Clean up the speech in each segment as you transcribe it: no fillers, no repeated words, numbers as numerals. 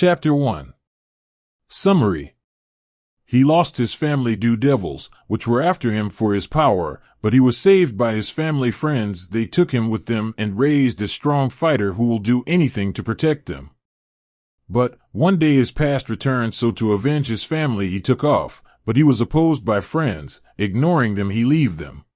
Chapter 1. Summary. He lost his family due devils, which were after him for his power, but he was saved by his family friends. They took him with them and raised a strong fighter who will do anything to protect them. But one day his past returned, so to avenge his family he took off, but he was opposed by friends. Ignoring them, he left them.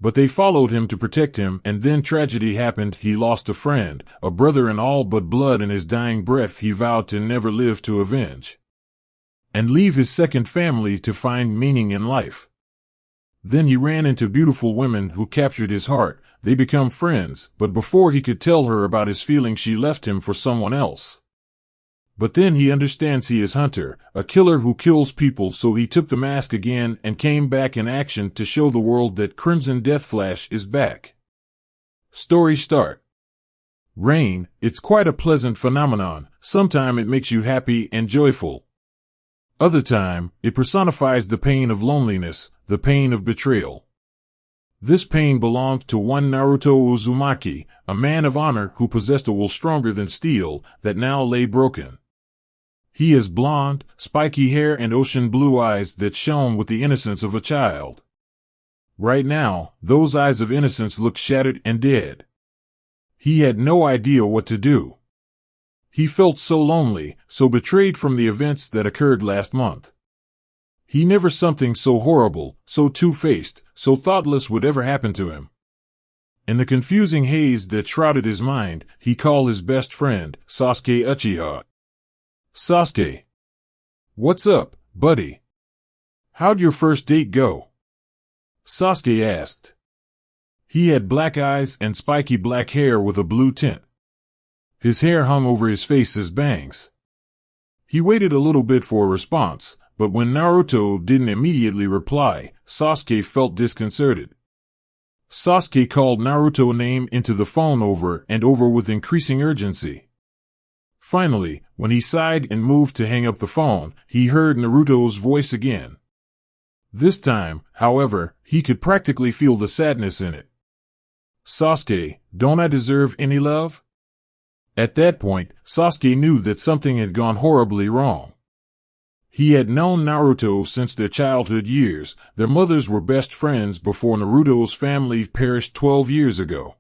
But they followed him to protect him, and then tragedy happened. He lost a friend, a brother in all but blood. In his dying breath he vowed to never live to avenge and leave his second family to find meaning in life. Then he ran into beautiful women who captured his heart. They become friends, but before he could tell her about his feelings, she left him for someone else. But then he understands he is Hunter, a killer who kills people, so he took the mask again and came back in action to show the world that Crimson Death Flash is back. Story start. Rain, it's quite a pleasant phenomenon. Sometimes it makes you happy and joyful. Other time, it personifies the pain of loneliness, the pain of betrayal. This pain belonged to one Naruto Uzumaki, a man of honor who possessed a will stronger than steel, that now lay broken. He has blonde, spiky hair and ocean blue eyes that shone with the innocence of a child. Right now, those eyes of innocence look shattered and dead. He had no idea what to do. He felt so lonely, so betrayed from the events that occurred last month. He never something so horrible, so two-faced, so thoughtless would ever happen to him. In the confusing haze that shrouded his mind, he called his best friend, Sasuke Uchiha. Sasuke. What's up, buddy? How'd your first date go? Sasuke asked. He had black eyes and spiky black hair with a blue tint. His hair hung over his face as bangs. He waited a little bit for a response, but when Naruto didn't immediately reply, Sasuke felt disconcerted. Sasuke called Naruto's name into the phone over and over with increasing urgency. Finally, when he sighed and moved to hang up the phone, he heard Naruto's voice again. This time, however, he could practically feel the sadness in it. Sasuke, don't I deserve any love? At that point, Sasuke knew that something had gone horribly wrong. He had known Naruto since their childhood years. Their mothers were best friends before Naruto's family perished 12 years ago.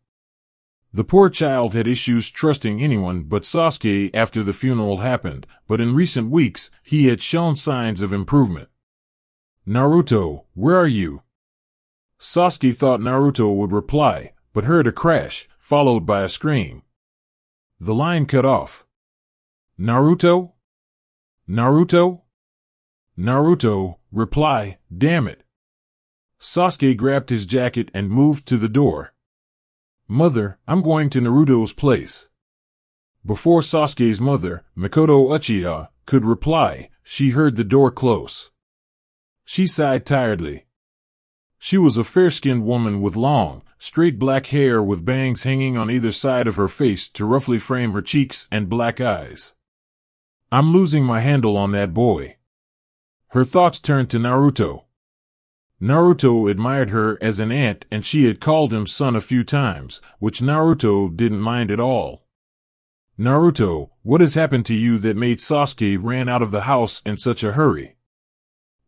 The poor child had issues trusting anyone but Sasuke after the funeral happened, but in recent weeks, he had shown signs of improvement. Naruto, where are you? Sasuke thought Naruto would reply, but heard a crash, followed by a scream. The line cut off. Naruto? Naruto? Naruto, reply, damn it. Sasuke grabbed his jacket and moved to the door. Mother, I'm going to Naruto's place. Before Sasuke's mother, Mikoto Uchiha, could reply, she heard the door close. She sighed tiredly. She was a fair-skinned woman with long, straight black hair with bangs hanging on either side of her face to roughly frame her cheeks and black eyes. I'm losing my handle on that boy. Her thoughts turned to Naruto. Naruto admired her as an aunt and she had called him son a few times, which Naruto didn't mind at all. Naruto, what has happened to you that made Sasuke ran out of the house in such a hurry?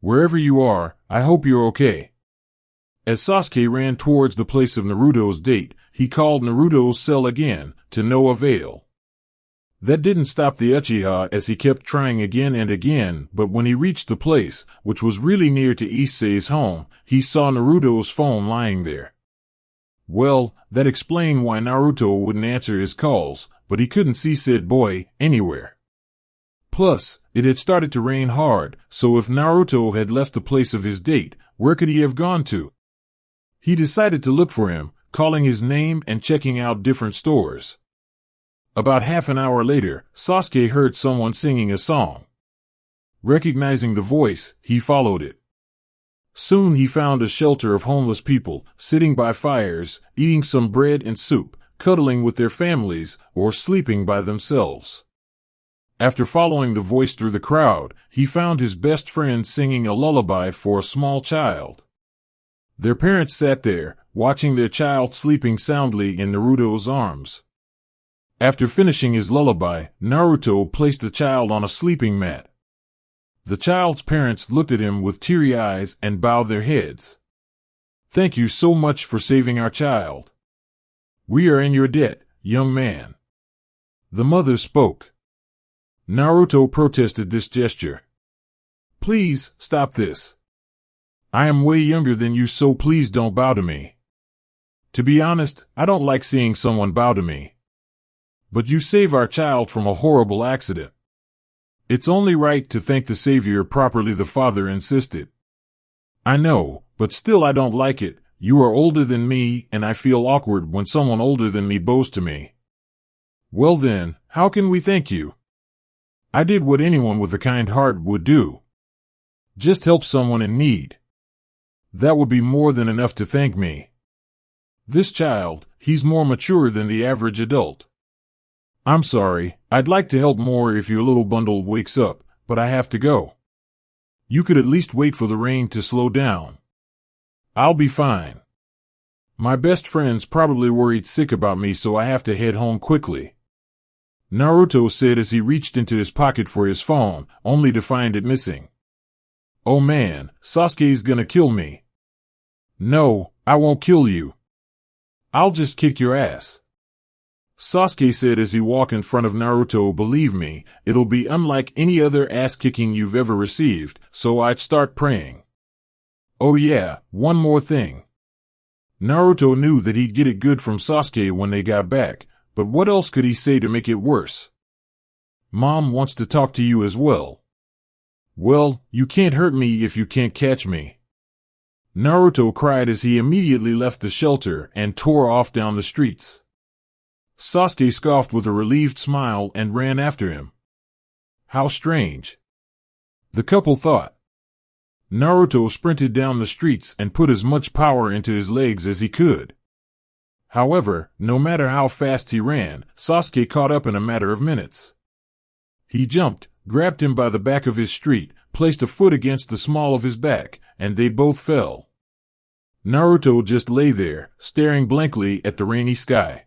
Wherever you are, I hope you're okay. As Sasuke ran towards the place of Naruto's date, he called Naruto's cell again, to no avail. That didn't stop the Uchiha as he kept trying again and again, but when he reached the place, which was really near to Issei's home, he saw Naruto's phone lying there. Well, that explained why Naruto wouldn't answer his calls, but he couldn't see said boy anywhere. Plus, it had started to rain hard, so if Naruto had left the place of his date, where could he have gone to? He decided to look for him, calling his name and checking out different stores. About half an hour later, Sasuke heard someone singing a song. Recognizing the voice, he followed it. Soon he found a shelter of homeless people, sitting by fires, eating some bread and soup, cuddling with their families, or sleeping by themselves. After following the voice through the crowd, he found his best friend singing a lullaby for a small child. Their parents sat there, watching their child sleeping soundly in Naruto's arms. After finishing his lullaby, Naruto placed the child on a sleeping mat. The child's parents looked at him with teary eyes and bowed their heads. "Thank you so much for saving our child. We are in your debt, young man." The mother spoke. Naruto protested this gesture. "Please, stop this. I am way younger than you, so please don't bow to me. To be honest, I don't like seeing someone bow to me. But you save our child from a horrible accident. It's only right to thank the savior properly," the father insisted. "I know, but still I don't like it. You are older than me, and I feel awkward when someone older than me bows to me." "Well then, how can we thank you? I did what anyone with a kind heart would do. Just help someone in need. That would be more than enough to thank me. This child, he's more mature than the average adult. I'm sorry, I'd like to help more if your little bundle wakes up, but I have to go. You could at least wait for the rain to slow down. I'll be fine. My best friend's probably worried sick about me, so I have to head home quickly," Naruto said as he reached into his pocket for his phone, only to find it missing. "Oh man, Sasuke's gonna kill me." "No, I won't kill you. I'll just kick your ass," Sasuke said as he walked in front of Naruto. "Believe me, it'll be unlike any other ass-kicking you've ever received, so I'd start praying. Oh yeah, one more thing." Naruto knew that he'd get it good from Sasuke when they got back, but what else could he say to make it worse? "Mom wants to talk to you as well." "Well, you can't hurt me if you can't catch me," Naruto cried as he immediately left the shelter and tore off down the streets. Sasuke scoffed with a relieved smile and ran after him. How strange, the couple thought. Naruto sprinted down the streets and put as much power into his legs as he could. However, no matter how fast he ran, Sasuke caught up in a matter of minutes. He jumped, grabbed him by the back of his street, placed a foot against the small of his back, and they both fell. Naruto just lay there, staring blankly at the rainy sky.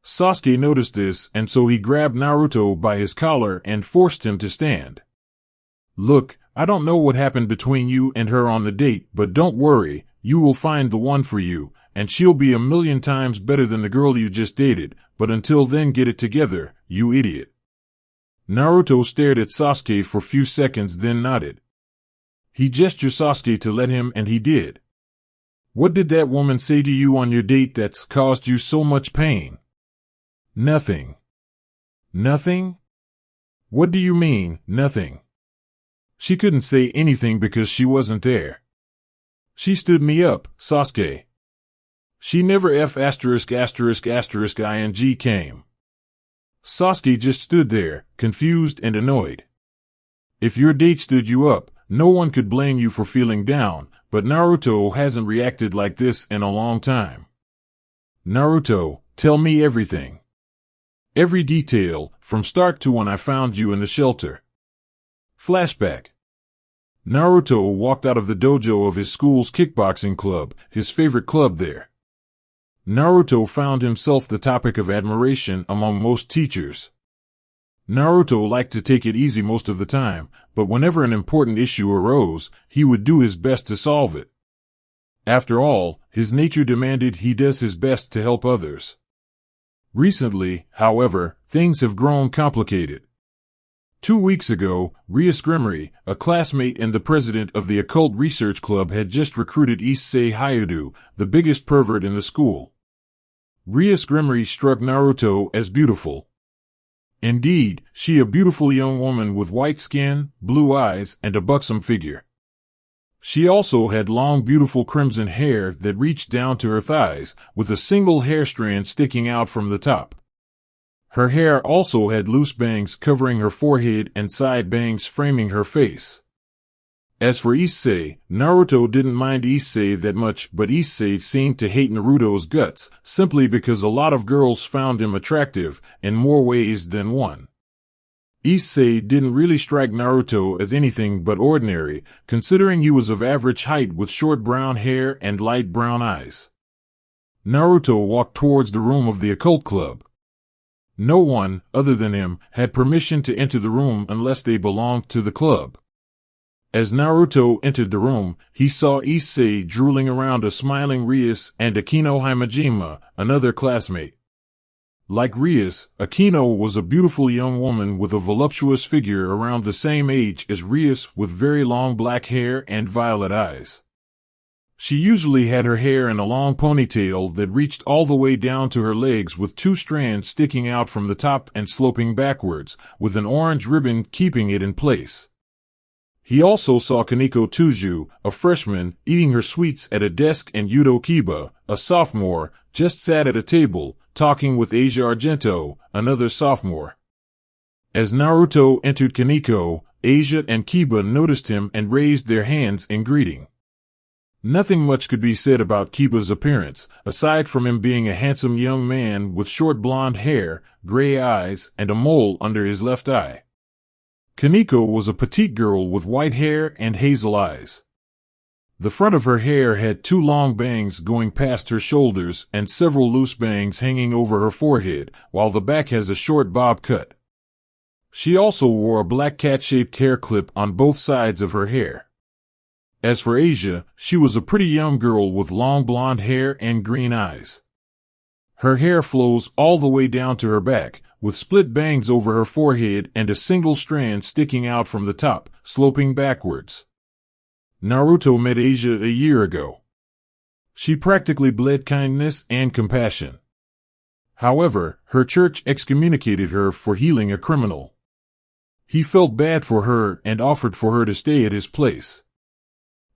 Sasuke noticed this, and so he grabbed Naruto by his collar and forced him to stand. "Look, I don't know what happened between you and her on the date, but don't worry, you will find the one for you, and she'll be 1,000,000 times better than the girl you just dated, but until then get it together, you idiot." Naruto stared at Sasuke for a few seconds, then nodded. He gestured Sasuke to let him, and he did. "What did that woman say to you on your date that's caused you so much pain?" "Nothing." "Nothing? What do you mean, nothing?" "She couldn't say anything because she wasn't there. She stood me up, Sasuke. She never ing came." Sasuke just stood there, confused and annoyed. If your date stood you up, no one could blame you for feeling down, but Naruto hasn't reacted like this in a long time. "Naruto, tell me everything. Every detail, from start to when I found you in the shelter." Flashback. Naruto walked out of the dojo of his school's kickboxing club, his favorite club there. Naruto found himself the topic of admiration among most teachers. Naruto liked to take it easy most of the time, but whenever an important issue arose, he would do his best to solve it. After all, his nature demanded he does his best to help others. Recently, however, things have grown complicated. 2 weeks ago, Ryusgrimori, a classmate and the president of the Occult Research Club, had just recruited Issei Hyudu, the biggest pervert in the school. Ryusgrimori struck Naruto as beautiful. Indeed, she a beautiful young woman with white skin, blue eyes, and a buxom figure. She also had long beautiful crimson hair that reached down to her thighs, with a single hair strand sticking out from the top. Her hair also had loose bangs covering her forehead and side bangs framing her face. As for Issei, Naruto didn't mind Issei that much, but Issei seemed to hate Naruto's guts, simply because a lot of girls found him attractive, in more ways than one. Issei didn't really strike Naruto as anything but ordinary, considering he was of average height with short brown hair and light brown eyes. Naruto walked towards the room of the occult club. No one, other than him, had permission to enter the room unless they belonged to the club. As Naruto entered the room, he saw Issei drooling around a smiling Rias and Akino Himejima, another classmate. Like Rias, Akino was a beautiful young woman with a voluptuous figure around the same age as Rias, with very long black hair and violet eyes. She usually had her hair in a long ponytail that reached all the way down to her legs, with two strands sticking out from the top and sloping backwards, with an orange ribbon keeping it in place. He also saw Kaneko Tuju, a freshman, eating her sweets at a desk, and Yudo Kiba, a sophomore, just sat at a table, talking with Asia Argento, another sophomore. As Naruto entered Kaneko, Asia and Kiba noticed him and raised their hands in greeting. Nothing much could be said about Kiba's appearance, aside from him being a handsome young man with short blonde hair, gray eyes, and a mole under his left eye. Kaneko was a petite girl with white hair and hazel eyes. The front of her hair had two long bangs going past her shoulders and several loose bangs hanging over her forehead, while the back has a short bob cut. She also wore a black cat-shaped hair clip on both sides of her hair. As for Asia, she was a pretty young girl with long blonde hair and green eyes. Her hair flows all the way down to her back, with split bangs over her forehead and a single strand sticking out from the top, sloping backwards. Naruto met Asia a year ago. She practically bled kindness and compassion. However, her church excommunicated her for healing a criminal. He felt bad for her and offered for her to stay at his place.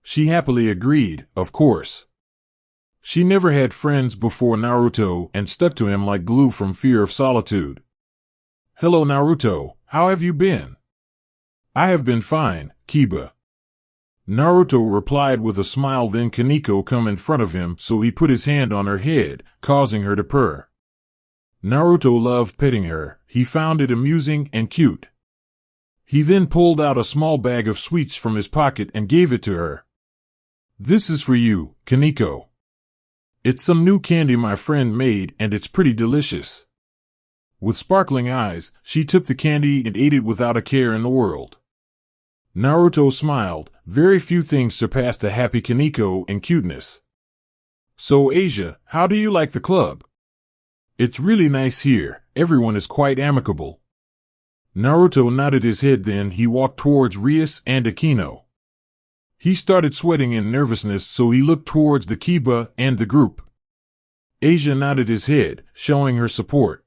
She happily agreed, of course. She never had friends before Naruto and stuck to him like glue from fear of solitude. "Hello Naruto, how have you been?" "I have been fine, Kiba." Naruto replied with a smile. Then Kaneko come in front of him, so he put his hand on her head, causing her to purr. Naruto loved petting her. He found it amusing and cute. He then pulled out a small bag of sweets from his pocket and gave it to her. "This is for you, Kaneko. It's some new candy my friend made, and it's pretty delicious." With sparkling eyes, she took the candy and ate it without a care in the world. Naruto smiled. Very few things surpassed a happy Kaneko in cuteness. "So Asia, how do you like the club?" "It's really nice here. Everyone is quite amicable." Naruto nodded his head. Then he walked towards Rias and Akino. He started sweating in nervousness, so he looked towards the Kiba and the group. Asia nodded his head, showing her support.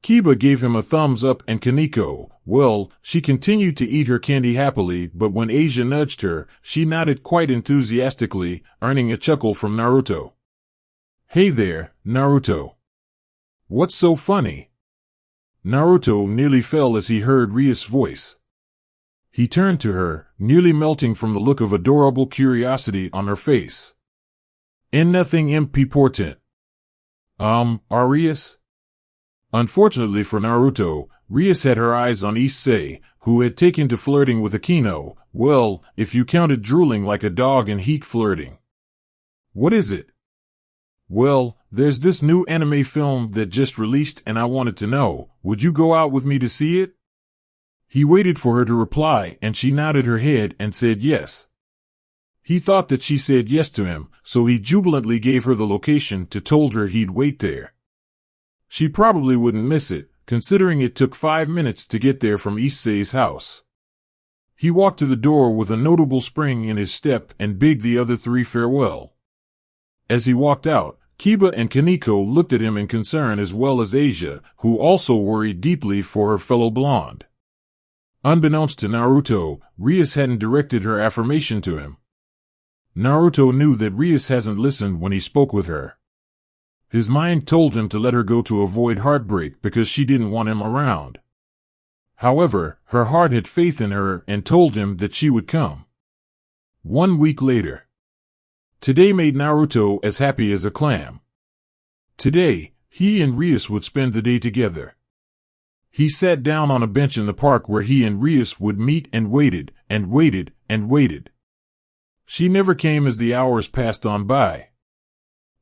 Kiba gave him a thumbs up, and Kaneko, well, she continued to eat her candy happily, but when Asia nudged her, she nodded quite enthusiastically, earning a chuckle from Naruto. "Hey there, Naruto. What's so funny?" Naruto nearly fell as he heard Rias' voice. He turned to her, nearly melting from the look of adorable curiosity on her face. "And nothing important. Rias?" Unfortunately for Naruto, Rias had her eyes on Issei, who had taken to flirting with Akino, well, if you counted drooling like a dog in heat flirting. "What is it?" "Well, there's this new anime film that just released and I wanted to know, would you go out with me to see it?" He waited for her to reply, and she nodded her head and said yes. He thought that she said yes to him, so he jubilantly gave her the location and told her he'd wait there. She probably wouldn't miss it, considering it took 5 minutes to get there from Issei's house. He walked to the door with a notable spring in his step and bid the other three farewell. As he walked out, Kiba and Kaneko looked at him in concern, as well as Asia, who also worried deeply for her fellow blonde. Unbeknownst to Naruto, Rias hadn't directed her affirmation to him. Naruto knew that Rias hasn't listened when he spoke with her. His mind told him to let her go to avoid heartbreak because she didn't want him around. However, her heart had faith in her and told him that she would come. 1 week later. Today made Naruto as happy as a clam. Today, he and Rias would spend the day together. He sat down on a bench in the park where he and Rias would meet and waited, and waited, and waited. She never came as the hours passed on by.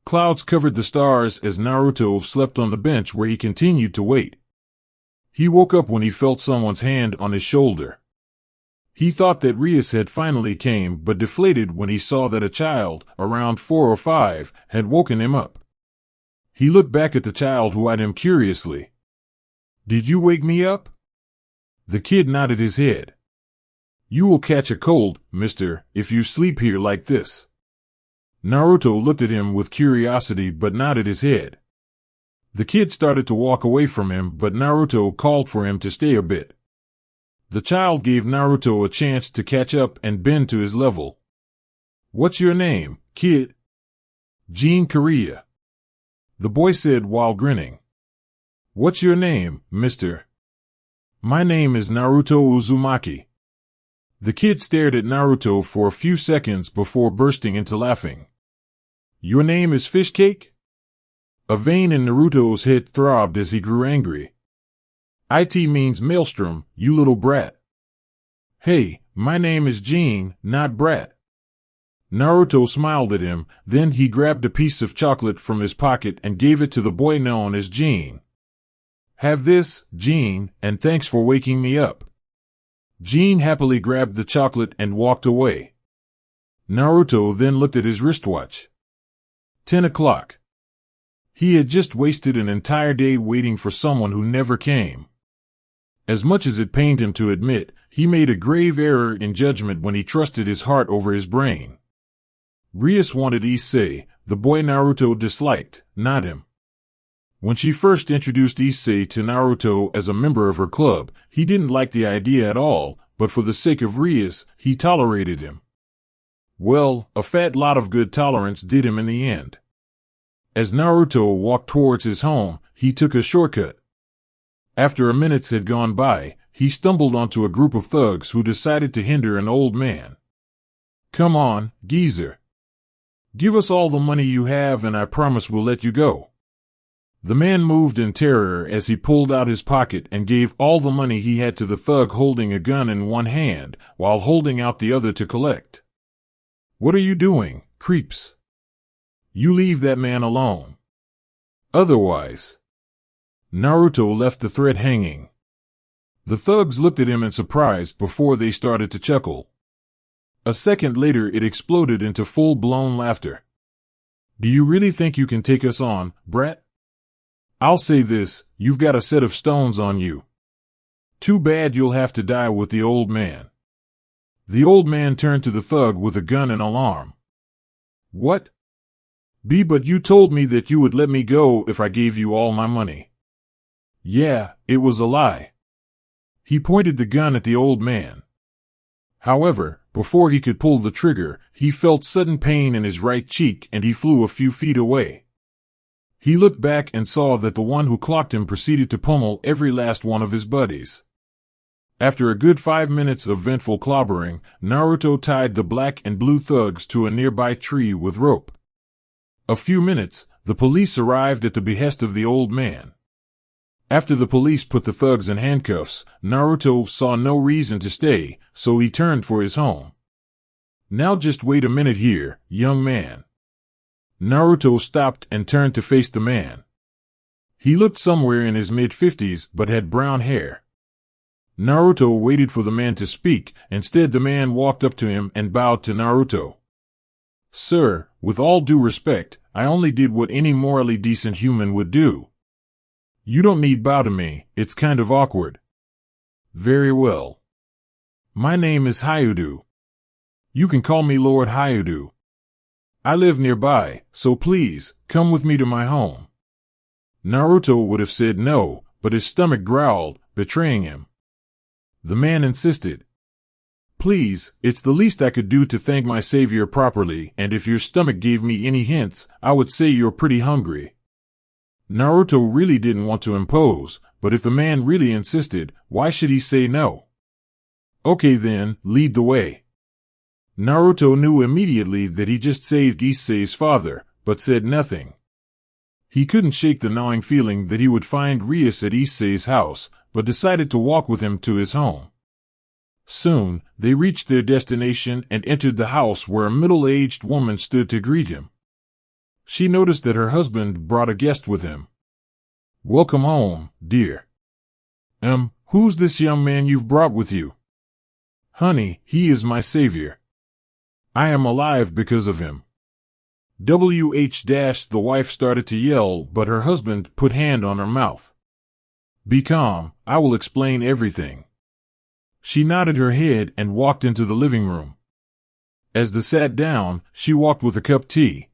Clouds covered the stars as Naruto slept on the bench where he continued to wait. He woke up when he felt someone's hand on his shoulder. He thought that Rias had finally came, but deflated when he saw that a child, around 4 or 5, had woken him up. He looked back at the child who eyed him curiously. "Did you wake me up?" The kid nodded his head. "You will catch a cold, mister, if you sleep here like this." Naruto looked at him with curiosity but nodded his head. The kid started to walk away from him, but Naruto called for him to stay a bit. The child gave Naruto a chance to catch up and bend to his level. "What's your name, kid?" "Jean Korea," the boy said while grinning. "What's your name, mister?" "My name is Naruto Uzumaki." The kid stared at Naruto for a few seconds before bursting into laughing. "Your name is Fishcake?" A vein in Naruto's head throbbed as he grew angry. "It means maelstrom, you little brat." "Hey, my name is Jean, not brat." Naruto smiled at him, then he grabbed a piece of chocolate from his pocket and gave it to the boy known as Jean. "Have this, Jean, and thanks for waking me up." Jean happily grabbed the chocolate and walked away. Naruto then looked at his wristwatch. 10 o'clock. He had just wasted an entire day waiting for someone who never came. As much as it pained him to admit, he made a grave error in judgment when he trusted his heart over his brain. Rias wanted Issei, the boy Naruto disliked, not him. When she first introduced Issei to Naruto as a member of her club, he didn't like the idea at all, but for the sake of Rias, he tolerated him. Well, a fat lot of good tolerance did him in the end. As Naruto walked towards his home, he took a shortcut. After a minute had gone by, he stumbled onto a group of thugs who decided to hinder an old man. "Come on, geezer. Give us all the money you have and I promise we'll let you go." The man moved in terror as he pulled out his pocket and gave all the money he had to the thug holding a gun in one hand, while holding out the other to collect. "What are you doing, creeps? You leave that man alone. Otherwise..." Naruto left the threat hanging. The thugs looked at him in surprise before they started to chuckle. A second later it exploded into full-blown laughter. "Do you really think you can take us on, brat? I'll say this, you've got a set of stones on you. Too bad you'll have to die with the old man." The old man turned to the thug with a gun in alarm. "What? But you told me that you would let me go if I gave you all my money." "Yeah, it was a lie." He pointed the gun at the old man. However, before he could pull the trigger, he felt sudden pain in his right cheek and he flew a few feet away. He looked back and saw that the one who clocked him proceeded to pummel every last one of his buddies. After a good 5 minutes of vengeful clobbering, Naruto tied the black and blue thugs to a nearby tree with rope. A few minutes, the police arrived at the behest of the old man. After the police put the thugs in handcuffs, Naruto saw no reason to stay, so he turned for his home. "Now just wait a minute here, young man." Naruto stopped and turned to face the man. He looked somewhere in his mid-50s but had brown hair. Naruto waited for the man to speak. Instead, the man walked up to him and bowed to Naruto. "Sir, with all due respect, I only did what any morally decent human would do." "You don't need bow to me, it's kind of awkward." "Very well. My name is Hyudu. You can call me Lord Hyudu. I live nearby, so please, come with me to my home." Naruto would have said no, but his stomach growled, betraying him. The man insisted. "Please, it's the least I could do to thank my savior properly, and if your stomach gave me any hints, I would say you're pretty hungry." Naruto really didn't want to impose, but if the man really insisted, why should he say no? "Okay then, lead the way." Naruto knew immediately that he just saved Issei's father, but said nothing. He couldn't shake the gnawing feeling that he would find Rias at Issei's house, but decided to walk with him to his home. Soon, they reached their destination and entered the house where a middle-aged woman stood to greet him. She noticed that her husband brought a guest with him. "Welcome home, dear." Who's this young man you've brought with you?" "Honey, he is my savior. I am alive because of him." The wife started to yell, but her husband put hand on her mouth. "Be calm, I will explain everything." She nodded her head and walked into the living room. As they sat down, she walked with a cup of tea.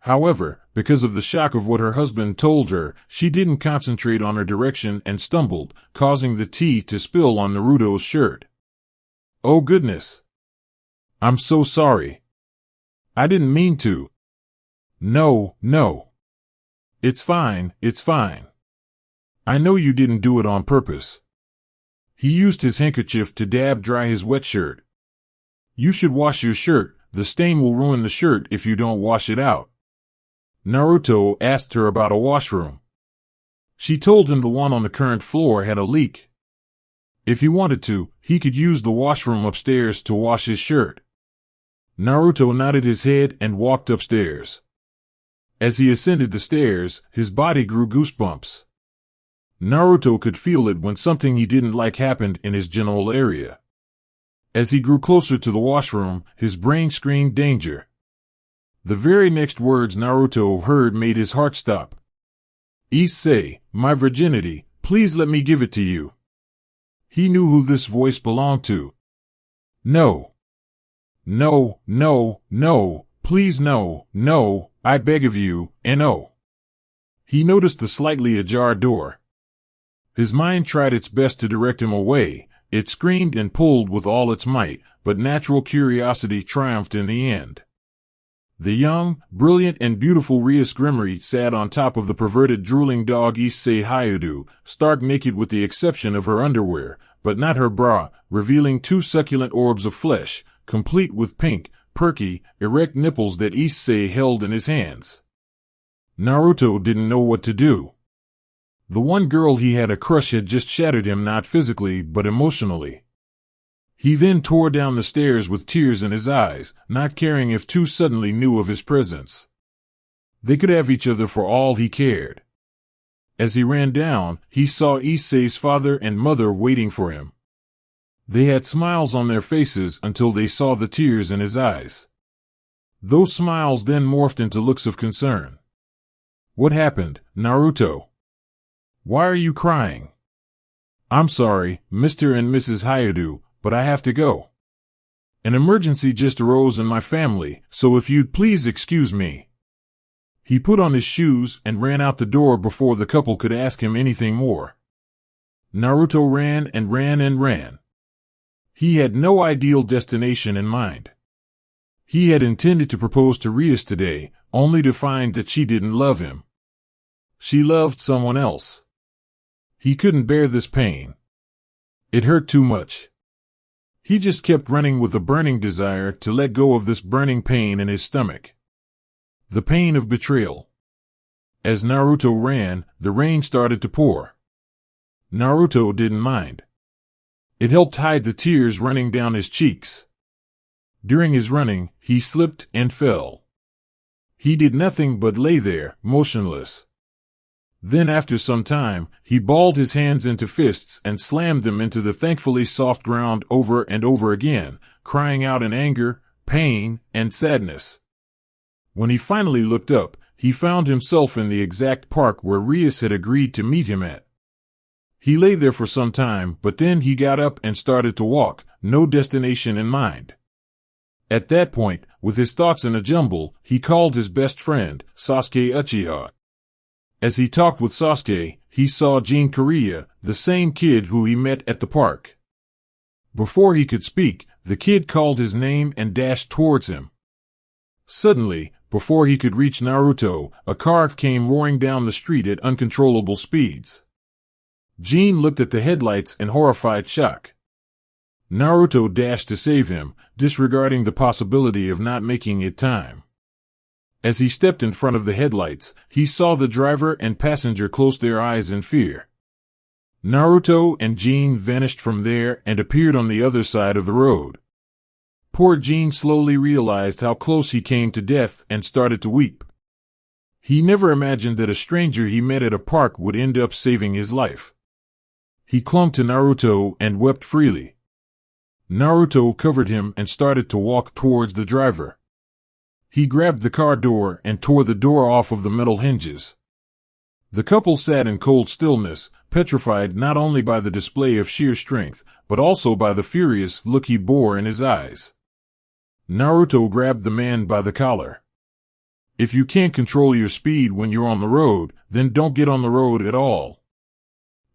However, because of the shock of what her husband told her, she didn't concentrate on her direction and stumbled, causing the tea to spill on Naruto's shirt. "Oh goodness. I'm so sorry. I didn't mean to." No. It's fine. I know you didn't do it on purpose." He used his handkerchief to dab dry his wet shirt. "You should wash your shirt. The stain will ruin the shirt if you don't wash it out." Naruto asked her about a washroom. She told him the one on the current floor had a leak. If he wanted to, he could use the washroom upstairs to wash his shirt. Naruto nodded his head and walked upstairs. As he ascended the stairs, his body grew goosebumps. Naruto could feel it when something he didn't like happened in his general area. As he grew closer to the washroom, his brain screamed danger. The very next words Naruto heard made his heart stop. "Issei, my virginity, please let me give it to you." He knew who this voice belonged to. No, please no, I beg of you, no. He noticed the slightly ajar door. His mind tried its best to direct him away. It screamed and pulled with all its might, but natural curiosity triumphed in the end. The young, brilliant, and beautiful Rias Grimmery sat on top of the perverted drooling dog Issei Hayadu, stark naked with the exception of her underwear, but not her bra, revealing two succulent orbs of flesh, complete with pink, perky, erect nipples that Issei held in his hands. Naruto didn't know what to do. The one girl he had a crush had just shattered him, not physically but emotionally. He then tore down the stairs with tears in his eyes, not caring if two suddenly knew of his presence. They could have each other for all he cared. As he ran down, he saw Issei's father and mother waiting for him. They had smiles on their faces until they saw the tears in his eyes. Those smiles then morphed into looks of concern. "What happened, Naruto? Why are you crying?" "I'm sorry, Mr. and Mrs. Hayadu, but I have to go. An emergency just arose in my family, so if you'd please excuse me." He put on his shoes and ran out the door before the couple could ask him anything more. Naruto ran and ran. He had no ideal destination in mind. He had intended to propose to Rias today, only to find that she didn't love him. She loved someone else. He couldn't bear this pain. It hurt too much. He just kept running with a burning desire to let go of this burning pain in his stomach. The pain of betrayal. As Naruto ran, the rain started to pour. Naruto didn't mind. It helped hide the tears running down his cheeks. During his running, he slipped and fell. He did nothing but lay there, motionless. Then after some time, he balled his hands into fists and slammed them into the thankfully soft ground over and over again, crying out in anger, pain, and sadness. When he finally looked up, he found himself in the exact park where Rias had agreed to meet him at. He lay there for some time, but then he got up and started to walk, no destination in mind. At that point, with his thoughts in a jumble, he called his best friend, Sasuke Uchiha. As he talked with Sasuke, he saw Jin Kariya, the same kid who he met at the park. Before he could speak, the kid called his name and dashed towards him. Suddenly, before he could reach Naruto, a car came roaring down the street at uncontrollable speeds. Jin looked at the headlights in horrified shock. Naruto dashed to save him, disregarding the possibility of not making it time. As he stepped in front of the headlights, he saw the driver and passenger close their eyes in fear. Naruto and Jin vanished from there and appeared on the other side of the road. Poor Jin slowly realized how close he came to death and started to weep. He never imagined that a stranger he met at a park would end up saving his life. He clung to Naruto and wept freely. Naruto covered him and started to walk towards the driver. He grabbed the car door and tore the door off of the metal hinges. The couple sat in cold stillness, petrified not only by the display of sheer strength, but also by the furious look he bore in his eyes. Naruto grabbed the man by the collar. If you can't control your speed when you're on the road, then don't get on the road at all.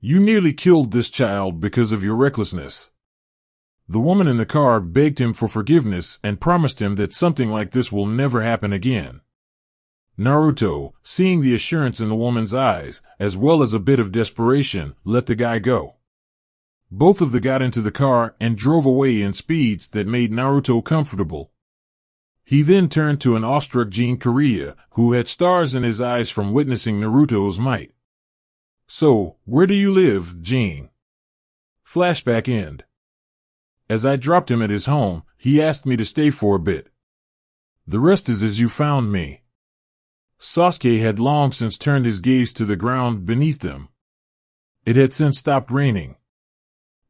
You nearly killed this child because of your recklessness. The woman in the car begged him for forgiveness and promised him that something like this will never happen again. Naruto, seeing the assurance in the woman's eyes, as well as a bit of desperation, let the guy go. Both of them got into the car and drove away in speeds that made Naruto comfortable. He then turned to an awestruck Jinchuriki, who had stars in his eyes from witnessing Naruto's might. So, where do you live, Jin? Flashback end. As I dropped him at his home, he asked me to stay for a bit. The rest is as you found me. Sasuke had long since turned his gaze to the ground beneath them. It had since stopped raining.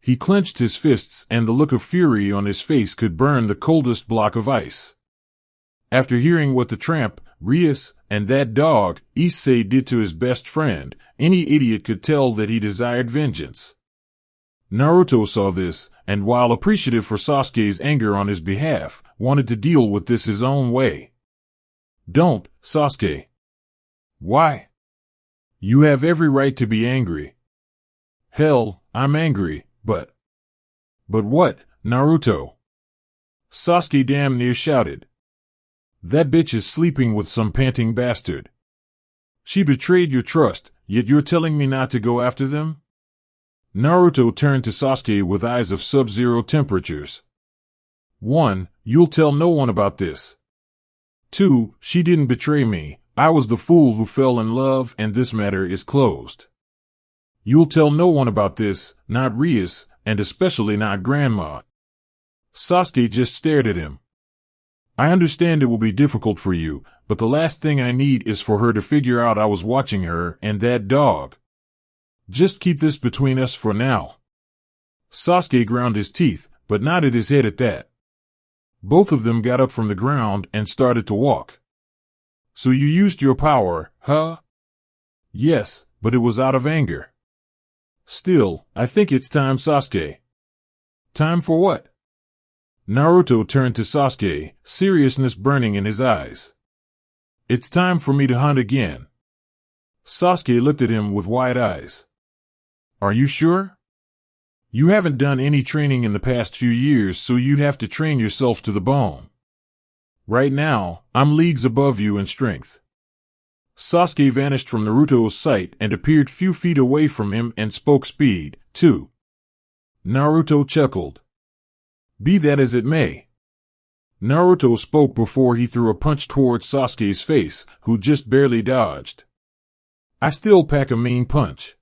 He clenched his fists and the look of fury on his face could burn the coldest block of ice. After hearing what the tramp, Rias, and that dog, Issei, did to his best friend, any idiot could tell that he desired vengeance. Naruto saw this, and while appreciative for Sasuke's anger on his behalf, wanted to deal with this his own way. Don't, Sasuke. Why? You have every right to be angry. Hell, I'm angry, but what, Naruto? Sasuke damn near shouted. That bitch is sleeping with some panting bastard. She betrayed your trust, yet you're telling me not to go after them? Naruto turned to Sasuke with eyes of sub-zero temperatures. 1. You'll tell no one about this. 2. She didn't betray me. I was the fool who fell in love and this matter is closed. You'll tell no one about this, not Rias, and especially not Grandma. Sasuke just stared at him. I understand it will be difficult for you, but the last thing I need is for her to figure out I was watching her and that dog. Just keep this between us for now. Sasuke ground his teeth, but nodded his head at that. Both of them got up from the ground and started to walk. So you used your power, huh? Yes, but it was out of anger. Still, I think it's time, Sasuke. Time for what? Naruto turned to Sasuke, seriousness burning in his eyes. It's time for me to hunt again. Sasuke looked at him with wide eyes. Are you sure? You haven't done any training in the past few years, so you'd have to train yourself to the bone. Right now, I'm leagues above you in strength. Sasuke vanished from Naruto's sight and appeared few feet away from him and spoke speed, too. Naruto chuckled. Be that as it may. Naruto spoke before he threw a punch towards Sasuke's face, who just barely dodged. I still pack a mean punch.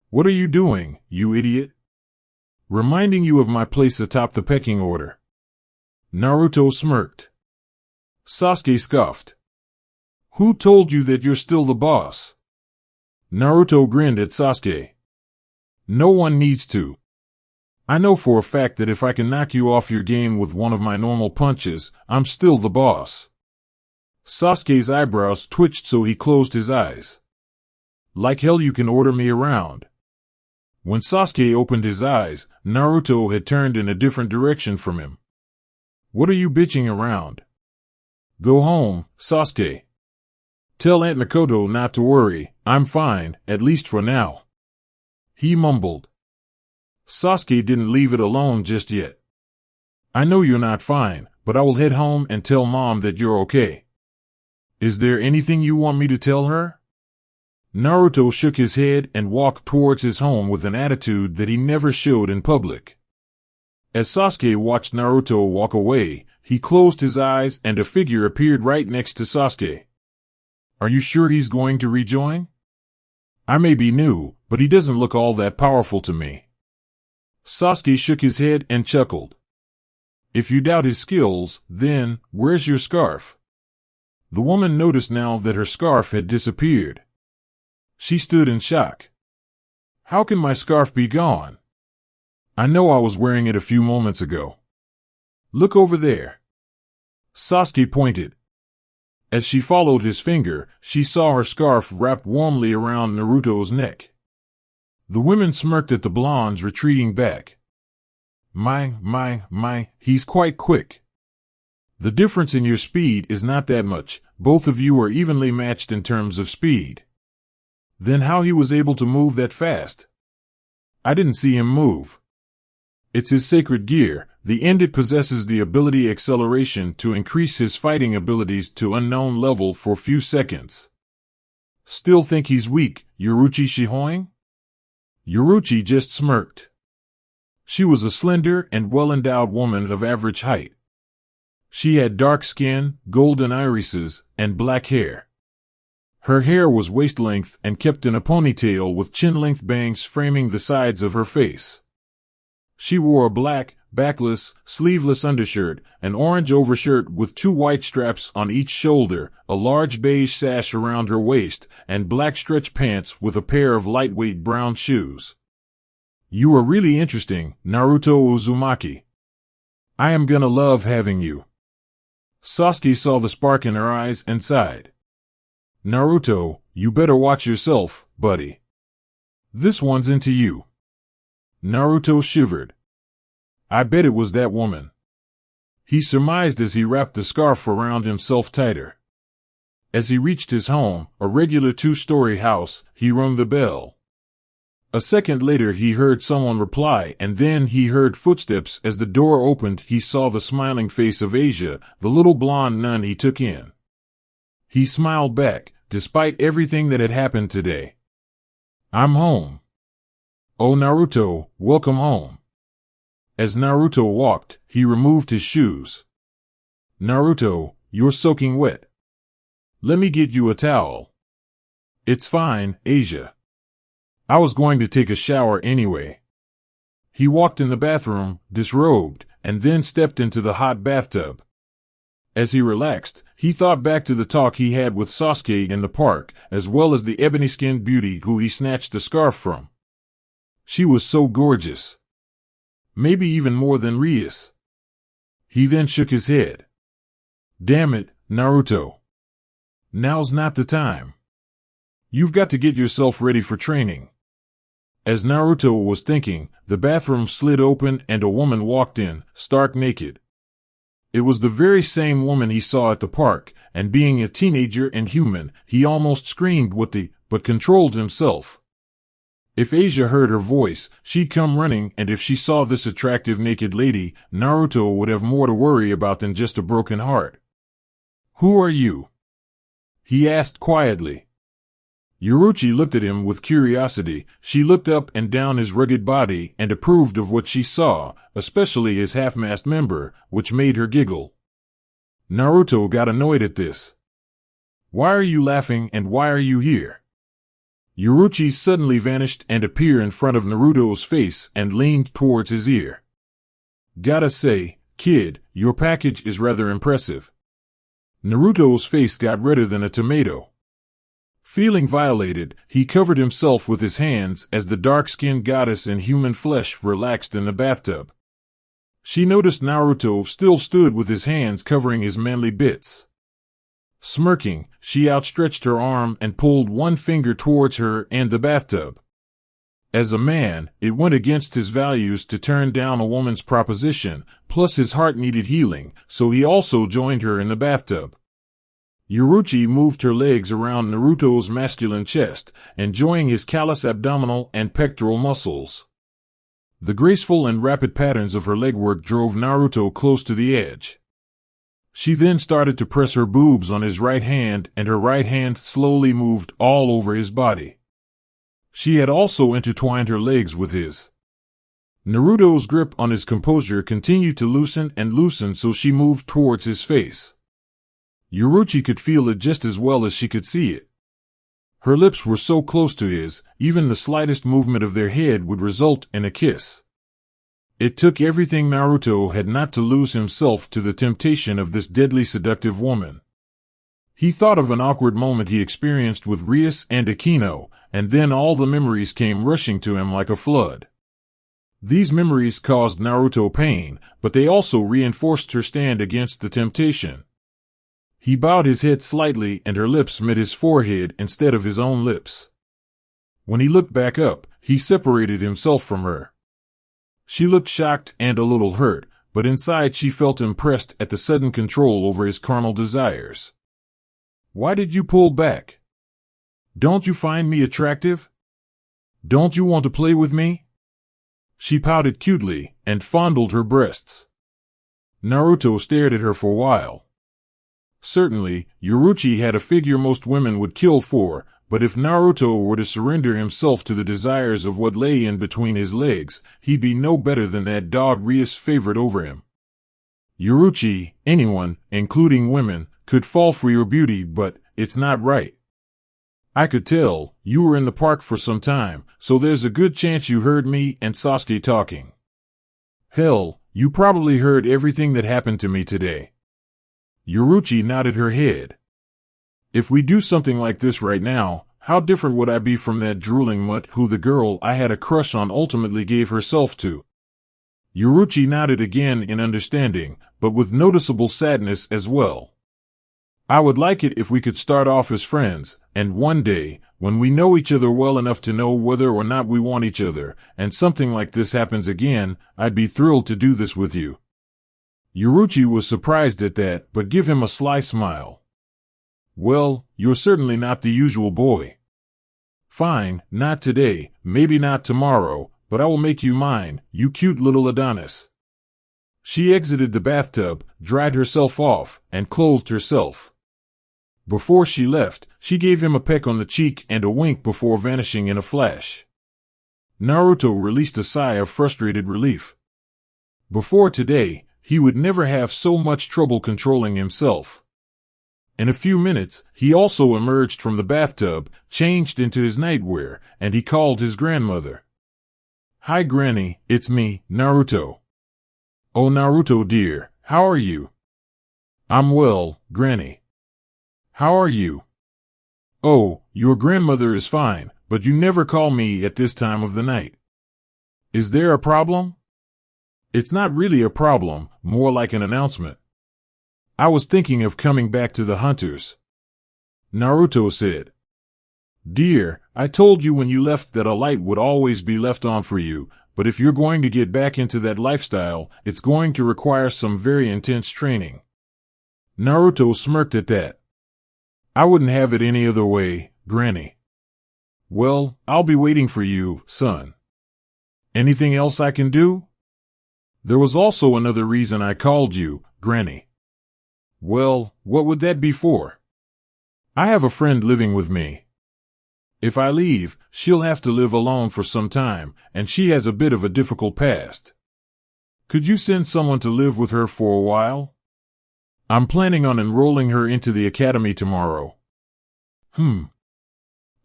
What are you doing, you idiot? Reminding you of my place atop the pecking order. Naruto smirked. Sasuke scoffed. Who told you that you're still the boss? Naruto grinned at Sasuke. No one needs to. I know for a fact that if I can knock you off your game with one of my normal punches, I'm still the boss. Sasuke's eyebrows twitched so he closed his eyes. Like hell you can order me around. When Sasuke opened his eyes, Naruto had turned in a different direction from him. What are you bitching around? Go home, Sasuke. Tell Aunt Mikoto not to worry, I'm fine, at least for now. He mumbled. Sasuke didn't leave it alone just yet. I know you're not fine, but I will head home and tell Mom that you're okay. Is there anything you want me to tell her? Naruto shook his head and walked towards his home with an attitude that he never showed in public. As Sasuke watched Naruto walk away, he closed his eyes and a figure appeared right next to Sasuke. Are you sure he's going to rejoin? I may be new, but he doesn't look all that powerful to me. Sasuke shook his head and chuckled. If you doubt his skills, then, where's your scarf? The woman noticed now that her scarf had disappeared. She stood in shock. How can my scarf be gone? I know I was wearing it a few moments ago. Look over there. Sasuke pointed. As she followed his finger, she saw her scarf wrapped warmly around Naruto's neck. The women smirked at the blondes retreating back. He's quite quick. The difference in your speed is not that much. Both of you are evenly matched in terms of speed. Then how he was able to move that fast? I didn't see him move. It's his sacred gear. The end it possesses the ability acceleration to increase his fighting abilities to unknown level for few seconds. Still think he's weak, Yoruichi Shihoin? Yoruichi just smirked. She was a slender and well-endowed woman of average height. She had dark skin, golden irises, and black hair. Her hair was waist-length and kept in a ponytail with chin-length bangs framing the sides of her face. She wore a black, backless, sleeveless undershirt, an orange overshirt with 2 white straps on each shoulder, a large beige sash around her waist, and black stretch pants with a pair of lightweight brown shoes. You are really interesting, Naruto Uzumaki. I am gonna love having you. Sasuke saw the spark in her eyes and sighed. Naruto, you better watch yourself, buddy. This one's into you. Naruto shivered. I bet it was that woman. He surmised as he wrapped the scarf around himself tighter. As he reached his home, a regular 2-story house, he rung the bell. A second later he heard someone reply, and then he heard footsteps. As the door opened, he saw the smiling face of Asia, the little blonde nun he took in. He smiled back, despite everything that had happened today. I'm home. Oh Naruto, welcome home. As Naruto walked, he removed his shoes. Naruto, you're soaking wet. Let me get you a towel. It's fine, Asia. I was going to take a shower anyway. He walked in the bathroom, disrobed, and then stepped into the hot bathtub. As he relaxed, he thought back to the talk he had with Sasuke in the park, as well as the ebony-skinned beauty who he snatched the scarf from. She was so gorgeous. Maybe even more than Rias. He then shook his head. Damn it, Naruto. Now's not the time. You've got to get yourself ready for training. As Naruto was thinking, the bathroom slid open and a woman walked in, stark naked. It was the very same woman he saw at the park, and being a teenager and human, he almost screamed but controlled himself. If Asia heard her voice, she'd come running, and if she saw this attractive naked lady, Naruto would have more to worry about than just a broken heart. Who are you? He asked quietly. Yoruichi looked at him with curiosity. She looked up and down his rugged body and approved of what she saw, especially his half-mast member, which made her giggle. Naruto got annoyed at this. Why are you laughing and why are you here? Yoruichi suddenly vanished and appeared in front of Naruto's face and leaned towards his ear. Gotta say, kid, your package is rather impressive. Naruto's face got redder than a tomato. Feeling violated, he covered himself with his hands as the dark-skinned goddess in human flesh relaxed in the bathtub. She noticed Naruto still stood with his hands covering his manly bits. Smirking, she outstretched her arm and pulled one finger towards her and the bathtub. As a man, it went against his values to turn down a woman's proposition, plus his heart needed healing, so he also joined her in the bathtub. Yoruichi moved her legs around Naruto's masculine chest, enjoying his callous abdominal and pectoral muscles. The graceful and rapid patterns of her legwork drove Naruto close to the edge. She then started to press her boobs on his right hand, and her right hand slowly moved all over his body. She had also intertwined her legs with his. Naruto's grip on his composure continued to loosen and loosen, so she moved towards his face. Yoruichi could feel it just as well as she could see it. Her lips were so close to his, even the slightest movement of their head would result in a kiss. It took everything Naruto had not to lose himself to the temptation of this deadly seductive woman. He thought of an awkward moment he experienced with Rias and Aquino, and then all the memories came rushing to him like a flood. These memories caused Naruto pain, but they also reinforced her stand against the temptation. He bowed his head slightly and her lips met his forehead instead of his own lips. When he looked back up, he separated himself from her. She looked shocked and a little hurt, but inside she felt impressed at the sudden control over his carnal desires. Why did you pull back? Don't you find me attractive? Don't you want to play with me? She pouted cutely and fondled her breasts. Naruto stared at her for a while. Certainly, Yoruichi had a figure most women would kill for, but if Naruto were to surrender himself to the desires of what lay in between his legs, he'd be no better than that dog Rias favored over him. Yoruichi, anyone, including women, could fall for your beauty, but it's not right. I could tell, you were in the park for some time, so there's a good chance you heard me and Sasuke talking. Hell, you probably heard everything that happened to me today. Yoruichi nodded her head. If we do something like this right now, how different would I be from that drooling mutt who the girl I had a crush on ultimately gave herself to? Yoruichi nodded again in understanding, but with noticeable sadness as well. I would like it if we could start off as friends, and one day, when we know each other well enough to know whether or not we want each other, and something like this happens again, I'd be thrilled to do this with you. Yoruichi was surprised at that, but gave him a sly smile. Well, you're certainly not the usual boy. Fine, not today, maybe not tomorrow, but I will make you mine, you cute little Adonis. She exited the bathtub, dried herself off, and clothed herself. Before she left, she gave him a peck on the cheek and a wink before vanishing in a flash. Naruto released a sigh of frustrated relief. Before today, he would never have so much trouble controlling himself. In a few minutes, he also emerged from the bathtub, changed into his nightwear, and he called his grandmother. Hi Granny, it's me, Naruto. Oh Naruto dear, how are you? I'm well, Granny. How are you? Oh, your grandmother is fine, but you never call me at this time of the night. Is there a problem? It's not really a problem, more like an announcement. I was thinking of coming back to the hunters. Naruto said. Dear, I told you when you left that a light would always be left on for you, but if you're going to get back into that lifestyle, it's going to require some very intense training. Naruto smirked at that. I wouldn't have it any other way, Granny. Well, I'll be waiting for you, son. Anything else I can do? There was also another reason I called you, Granny. Well, what would that be for? I have a friend living with me. If I leave, she'll have to live alone for some time, and she has a bit of a difficult past. Could you send someone to live with her for a while? I'm planning on enrolling her into the academy tomorrow.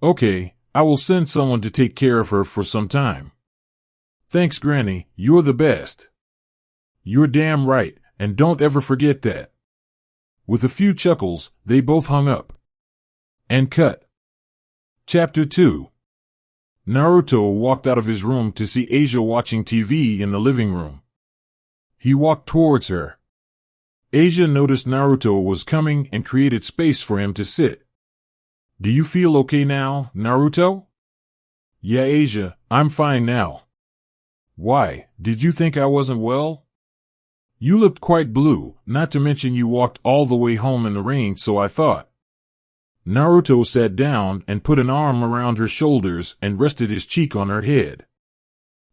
Okay, I will send someone to take care of her for some time. Thanks, Granny, you're the best. You're damn right, and don't ever forget that. With a few chuckles, they both hung up. And cut. Chapter 2. Naruto walked out of his room to see Asia watching TV in the living room. He walked towards her. Asia noticed Naruto was coming and created space for him to sit. Do you feel okay now, Naruto? Yeah, Asia, I'm fine now. Why, did you think I wasn't well? You looked quite blue, not to mention you walked all the way home in the rain, so I thought. Naruto sat down and put an arm around her shoulders and rested his cheek on her head.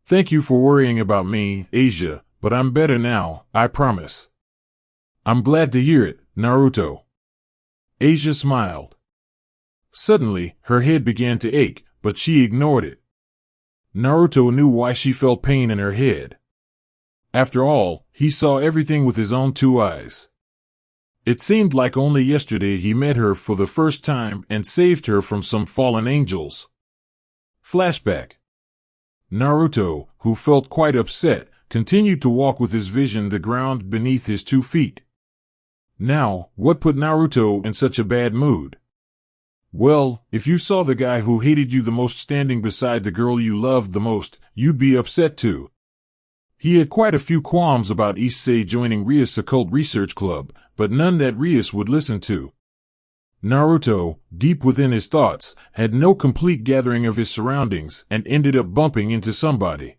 Thank you for worrying about me, Asia, but I'm better now, I promise. I'm glad to hear it, Naruto. Asia smiled. Suddenly, her head began to ache, but she ignored it. Naruto knew why she felt pain in her head. After all, he saw everything with his own two eyes. It seemed like only yesterday he met her for the first time and saved her from some fallen angels. Flashback. Naruto, who felt quite upset, continued to walk with his vision the ground beneath his 2 feet. Now, what put Naruto in such a bad mood? Well, if you saw the guy who hated you the most standing beside the girl you loved the most, you'd be upset too. He had quite a few qualms about Issei joining Rias' occult research club, but none that Rias would listen to. Naruto, deep within his thoughts, had no complete gathering of his surroundings and ended up bumping into somebody.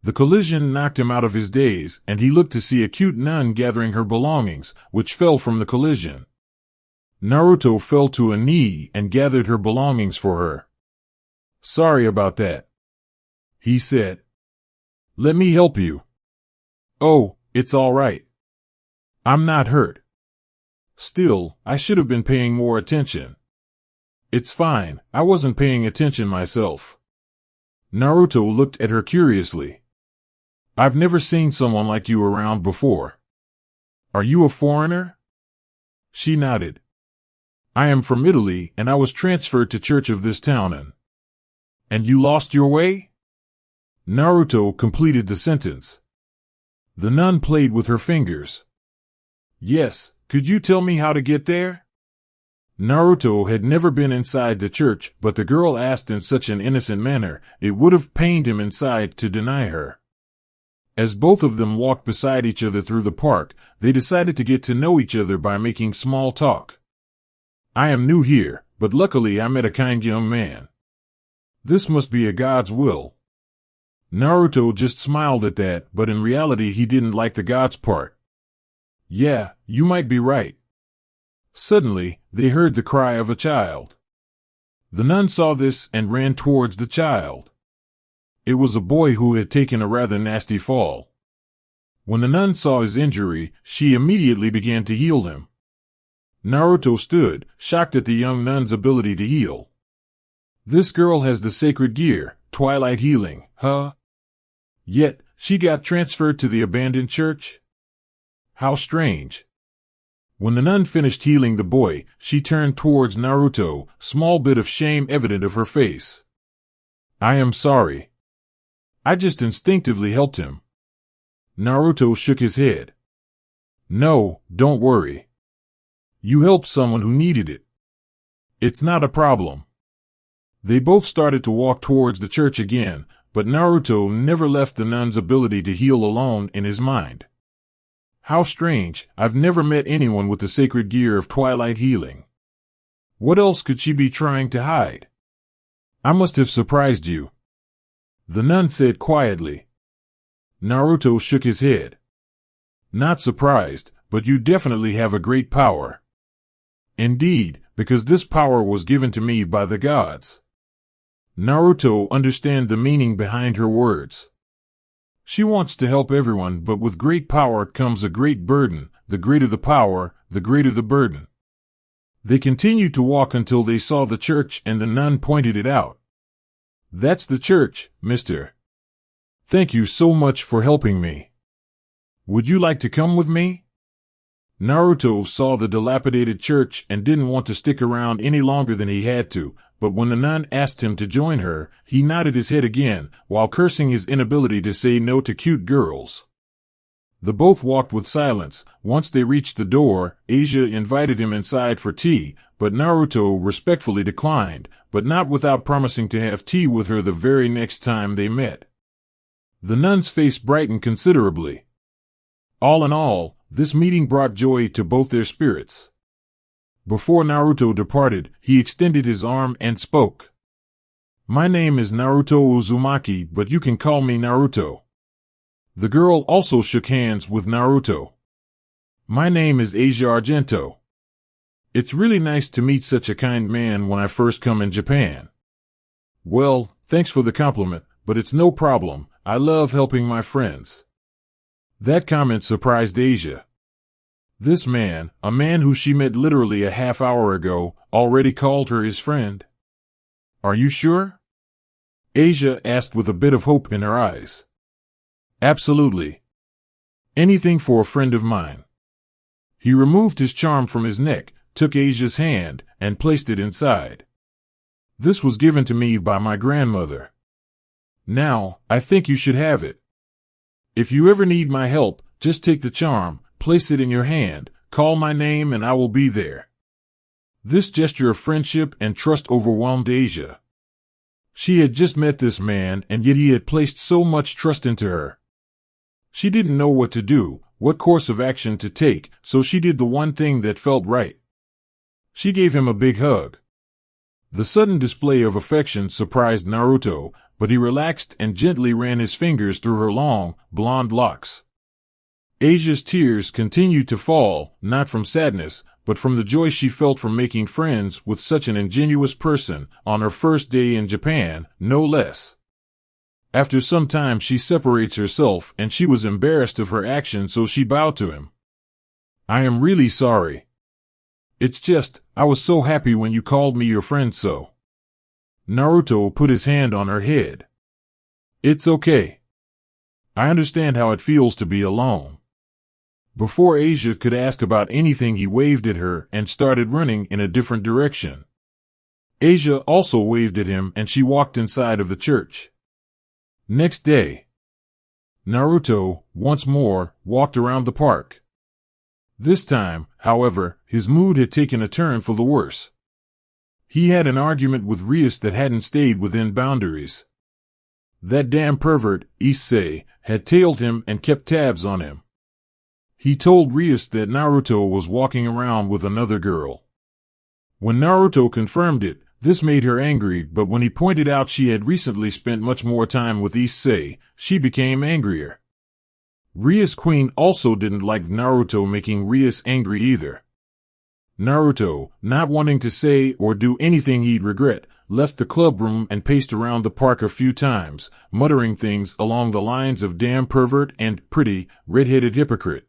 The collision knocked him out of his daze, and he looked to see a cute nun gathering her belongings, which fell from the collision. Naruto fell to a knee and gathered her belongings for her. "Sorry about that," he said. "Let me help you." "Oh, it's all right. I'm not hurt." "Still, I should have been paying more attention." "It's fine, I wasn't paying attention myself." Naruto looked at her curiously. "I've never seen someone like you around before. Are you a foreigner?" She nodded. "I am from Italy, and I was transferred to church of this town and you lost your way?" Naruto completed the sentence. The nun played with her fingers. "Yes, could you tell me how to get there?" Naruto had never been inside the church, but the girl asked in such an innocent manner, it would have pained him inside to deny her. As both of them walked beside each other through the park, they decided to get to know each other by making small talk. "I am new here, but luckily I met a kind young man. This must be a God's will." Naruto just smiled at that, but in reality he didn't like the God's part. "Yeah, you might be right." Suddenly, they heard the cry of a child. The nun saw this and ran towards the child. It was a boy who had taken a rather nasty fall. When the nun saw his injury, she immediately began to heal him. Naruto stood, shocked at the young nun's ability to heal. This girl has the sacred gear, Twilight Healing, huh? Yet, she got transferred to the abandoned church? How strange. When the nun finished healing the boy, she turned towards Naruto, small bit of shame evident of her face. "I am sorry. I just instinctively helped him." Naruto shook his head. "No, don't worry. You helped someone who needed it. It's not a problem." They both started to walk towards the church again, but Naruto never left the nun's ability to heal alone in his mind. How strange, I've never met anyone with the sacred gear of Twilight Healing. What else could she be trying to hide? I must have surprised you, the nun said quietly. Naruto shook his head. Not surprised, but you definitely have a great power. Indeed, because this power was given to me by the gods. Naruto understood the meaning behind her words. She wants to help everyone, but with great power comes a great burden. The greater the power, the greater the burden. They continued to walk until they saw the church and the nun pointed it out. That's the church, mister. Thank you so much for helping me. Would you like to come with me? Naruto saw the dilapidated church and didn't want to stick around any longer than he had to, but when the nun asked him to join her, he nodded his head again, while cursing his inability to say no to cute girls. The both walked with silence. Once they reached the door, Asia invited him inside for tea, but Naruto respectfully declined, but not without promising to have tea with her the very next time they met. The nun's face brightened considerably. All in all, this meeting brought joy to both their spirits. Before Naruto departed, he extended his arm and spoke. My name is Naruto Uzumaki, but you can call me Naruto. The girl also shook hands with Naruto. My name is Asia Argento. It's really nice to meet such a kind man when I first come in Japan. Well, thanks for the compliment, but it's no problem. I love helping my friends. That comment surprised Asia. This man, a man who she met literally a half hour ago, already called her his friend. Are you sure? Asia asked with a bit of hope in her eyes. Absolutely. Anything for a friend of mine. He removed his charm from his neck, took Asia's hand, and placed it inside. This was given to me by my grandmother. Now, I think you should have it. If you ever need my help, just take the charm, place it in your hand, call my name and I will be there." This gesture of friendship and trust overwhelmed Asia. She had just met this man, and yet he had placed so much trust into her. She didn't know what to do, what course of action to take, so she did the one thing that felt right. She gave him a big hug. The sudden display of affection surprised Naruto, but he relaxed and gently ran his fingers through her long, blonde locks. Asia's tears continued to fall, not from sadness, but from the joy she felt from making friends with such an ingenuous person, on her first day in Japan, no less. After some time she separates herself, and she was embarrassed of her action, so she bowed to him. "I am really sorry. It's just, I was so happy when you called me your friend so." Naruto put his hand on her head. "It's okay. I understand how it feels to be alone." Before Asia could ask about anything, he waved at her and started running in a different direction. Asia also waved at him and she walked inside of the church. Next day, Naruto, once more, walked around the park. This time, however, his mood had taken a turn for the worse. He had an argument with Rias that hadn't stayed within boundaries. That damn pervert, Issei, had tailed him and kept tabs on him. He told Rias that Naruto was walking around with another girl. When Naruto confirmed it, this made her angry, but when he pointed out she had recently spent much more time with Issei, she became angrier. Rias Queen also didn't like Naruto making Rias angry either. Naruto, not wanting to say or do anything he'd regret, left the club room and paced around the park a few times, muttering things along the lines of "damn pervert" and "pretty, red-headed hypocrite."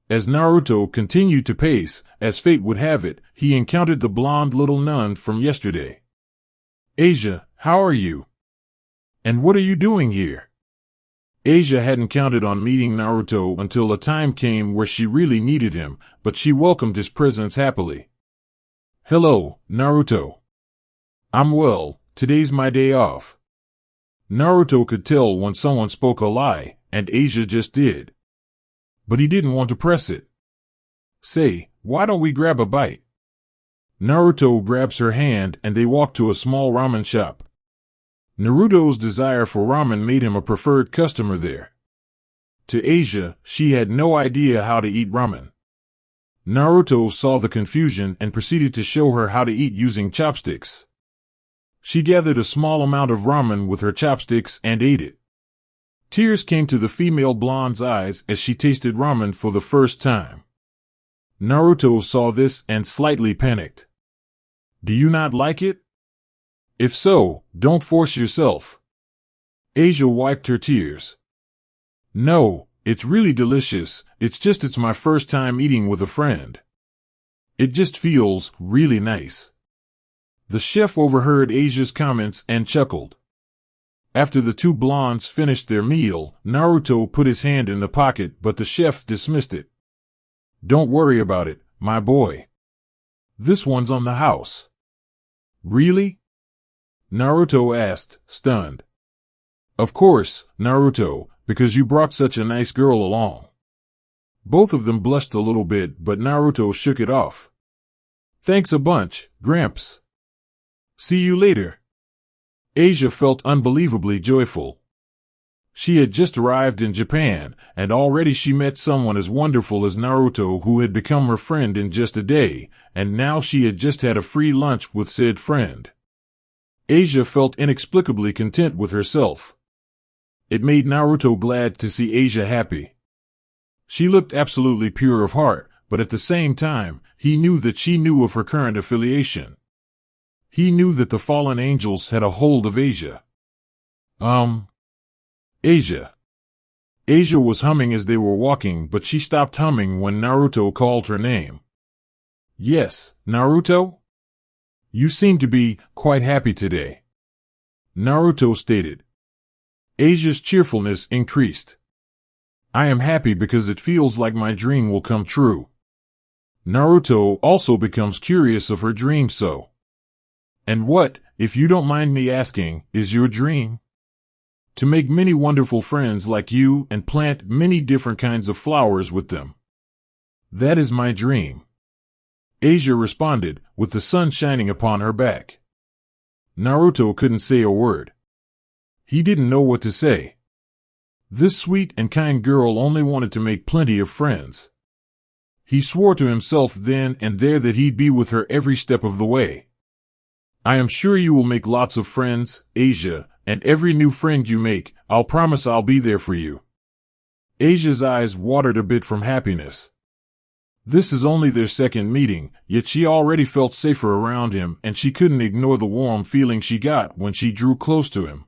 As Naruto continued to pace, as fate would have it, he encountered the blonde little nun from yesterday. "Asia, how are you? And what are you doing here?" Asia hadn't counted on meeting Naruto until a time came where she really needed him, but she welcomed his presence happily. "Hello, Naruto. I'm well, today's my day off." Naruto could tell when someone spoke a lie, and Asia just did. But he didn't want to press it. "Say, why don't we grab a bite?" Naruto grabs her hand and they walk to a small ramen shop. Naruto's desire for ramen made him a preferred customer there. To Asia, she had no idea how to eat ramen. Naruto saw the confusion and proceeded to show her how to eat using chopsticks. She gathered a small amount of ramen with her chopsticks and ate it. Tears came to the female blonde's eyes as she tasted ramen for the first time. Naruto saw this and slightly panicked. "Do you not like it? If so, don't force yourself." Asia wiped her tears. "No, it's really delicious, it's my first time eating with a friend. It just feels really nice." The chef overheard Asia's comments and chuckled. After the two blondes finished their meal, Naruto put his hand in the pocket, but the chef dismissed it. "Don't worry about it, my boy. This one's on the house." "Really?" Naruto asked, stunned. "Of course, Naruto, because you brought such a nice girl along." Both of them blushed a little bit, but Naruto shook it off. "Thanks a bunch, Gramps. See you later." Asia felt unbelievably joyful. She had just arrived in Japan, and already she met someone as wonderful as Naruto who had become her friend in just a day, and now she had just had a free lunch with said friend. Asia felt inexplicably content with herself. It made Naruto glad to see Asia happy. She looked absolutely pure of heart, but at the same time, he knew that she knew of her current affiliation. He knew that the fallen angels had a hold of Asia. Asia. Asia was humming as they were walking, but she stopped humming when Naruto called her name. "Yes, Naruto? You seem to be quite happy today," Naruto stated. Asia's cheerfulness increased. "I am happy because it feels like my dream will come true." Naruto also becomes curious of her dream so. "And what, if you don't mind me asking, is your dream?" "To make many wonderful friends like you and plant many different kinds of flowers with them." That is my dream, Asia responded, with the sun shining upon her back. Naruto couldn't say a word. He didn't know what to say. This sweet and kind girl only wanted to make plenty of friends. He swore to himself then and there that he'd be with her every step of the way. I am sure you will make lots of friends, Asia, and every new friend you make, I'll promise I'll be there for you. Asia's eyes watered a bit from happiness. This is only their second meeting, yet she already felt safer around him, and she couldn't ignore the warm feeling she got when she drew close to him.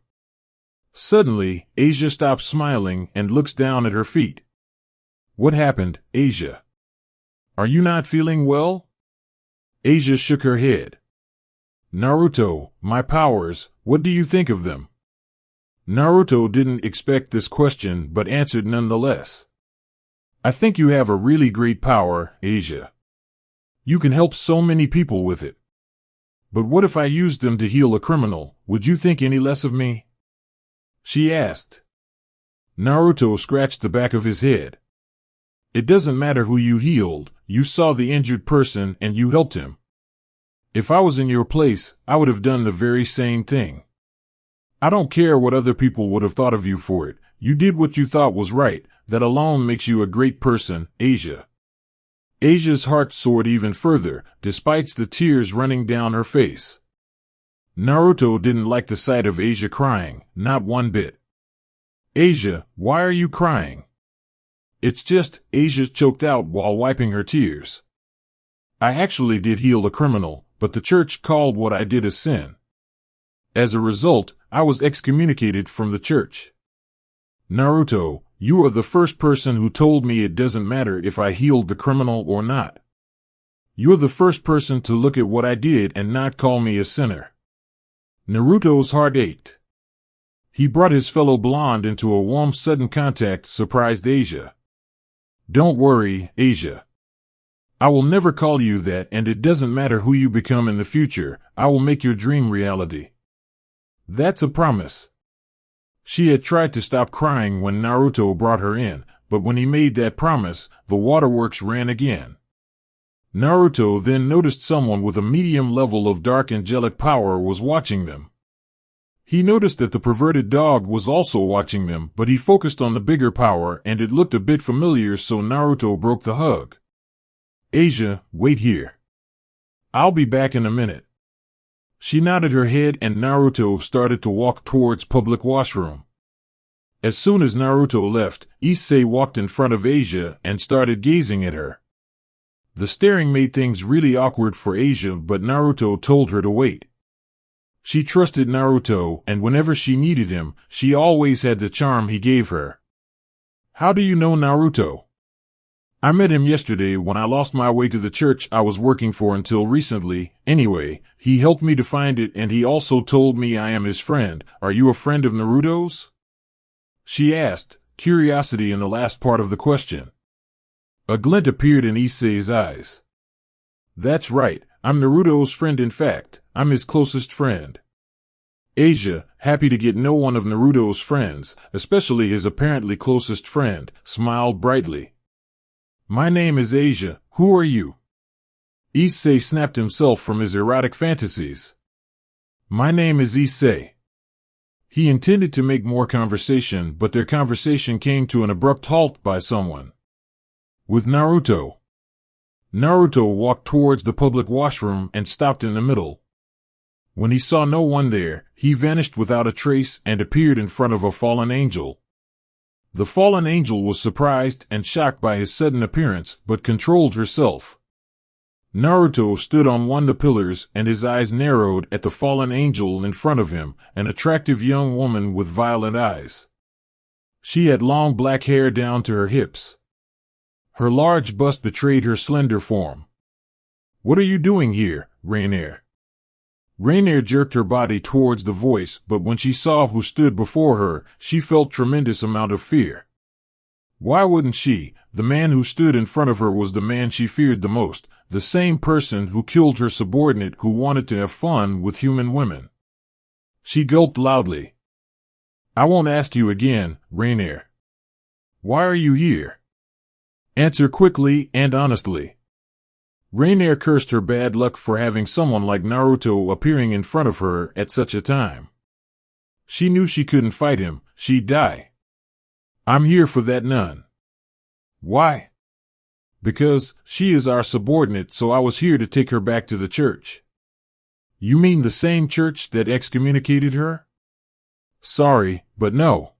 Suddenly, Asia stops smiling and looks down at her feet. What happened, Asia? Are you not feeling well? Asia shook her head. Naruto, my powers, what do you think of them? Naruto didn't expect this question but answered nonetheless. I think you have a really great power, Asia. You can help so many people with it. But what if I used them to heal a criminal? Would you think any less of me? She asked. Naruto scratched the back of his head. It doesn't matter who you healed, you saw the injured person and you helped him. If I was in your place, I would have done the very same thing. I don't care what other people would have thought of you for it. You did what you thought was right. That alone makes you a great person, Asia. Asia's heart soared even further, despite the tears running down her face. Naruto didn't like the sight of Asia crying, not one bit. Asia, why are you crying? It's just, Asia choked out while wiping her tears. I actually did heal a criminal, but the church called what I did a sin. As a result, I was excommunicated from the church. Naruto, you are the first person who told me it doesn't matter if I healed the criminal or not. You're the first person to look at what I did and not call me a sinner. Naruto's heart ached. He brought his fellow blonde into a warm sudden contact surprised Asia. Don't worry, Asia. I will never call you that, and it doesn't matter who you become in the future, I will make your dream reality. That's a promise. She had tried to stop crying when Naruto brought her in, but when he made that promise, the waterworks ran again. Naruto then noticed someone with a medium level of dark angelic power was watching them. He noticed that the perverted dog was also watching them, but he focused on the bigger power and it looked a bit familiar, so Naruto broke the hug. Asia, wait here. I'll be back in a minute. She nodded her head and Naruto started to walk towards public washroom. As soon as Naruto left, Issei walked in front of Asia and started gazing at her. The staring made things really awkward for Asia, but Naruto told her to wait. She trusted Naruto, and whenever she needed him, she always had the charm he gave her. How do you know Naruto? I met him yesterday when I lost my way to the church I was working for until recently. Anyway, he helped me to find it and he also told me I am his friend. Are you a friend of Naruto's? She asked, curiosity in the last part of the question. A glint appeared in Issei's eyes. That's right, I'm Naruto's friend. In fact, I'm his closest friend. Asia, happy to get know one of Naruto's friends, especially his apparently closest friend, smiled brightly. My name is Asia, who are you? Issei snapped himself from his erotic fantasies. My name is Issei. He intended to make more conversation, but their conversation came to an abrupt halt by someone. With Naruto. Naruto walked towards the public washroom and stopped in the middle. When he saw no one there, he vanished without a trace and appeared in front of a fallen angel. The fallen angel was surprised and shocked by his sudden appearance, but controlled herself. Naruto stood on one of the pillars and his eyes narrowed at the fallen angel in front of him, an attractive young woman with violet eyes. She had long black hair down to her hips. Her large bust betrayed her slender form. What are you doing here, Rainier? Rainier jerked her body towards the voice, but when she saw who stood before her, she felt tremendous amount of fear. Why wouldn't she? The man who stood in front of her was the man she feared the most, the same person who killed her subordinate who wanted to have fun with human women. She gulped loudly. I won't ask you again, Rainier. Why are you here? Answer quickly and honestly. Rainier cursed her bad luck for having someone like Naruto appearing in front of her at such a time. She knew she couldn't fight him, she'd die. I'm here for that nun. Why? Because she is our subordinate, so I was here to take her back to the church. You mean the same church that excommunicated her? Sorry, but no.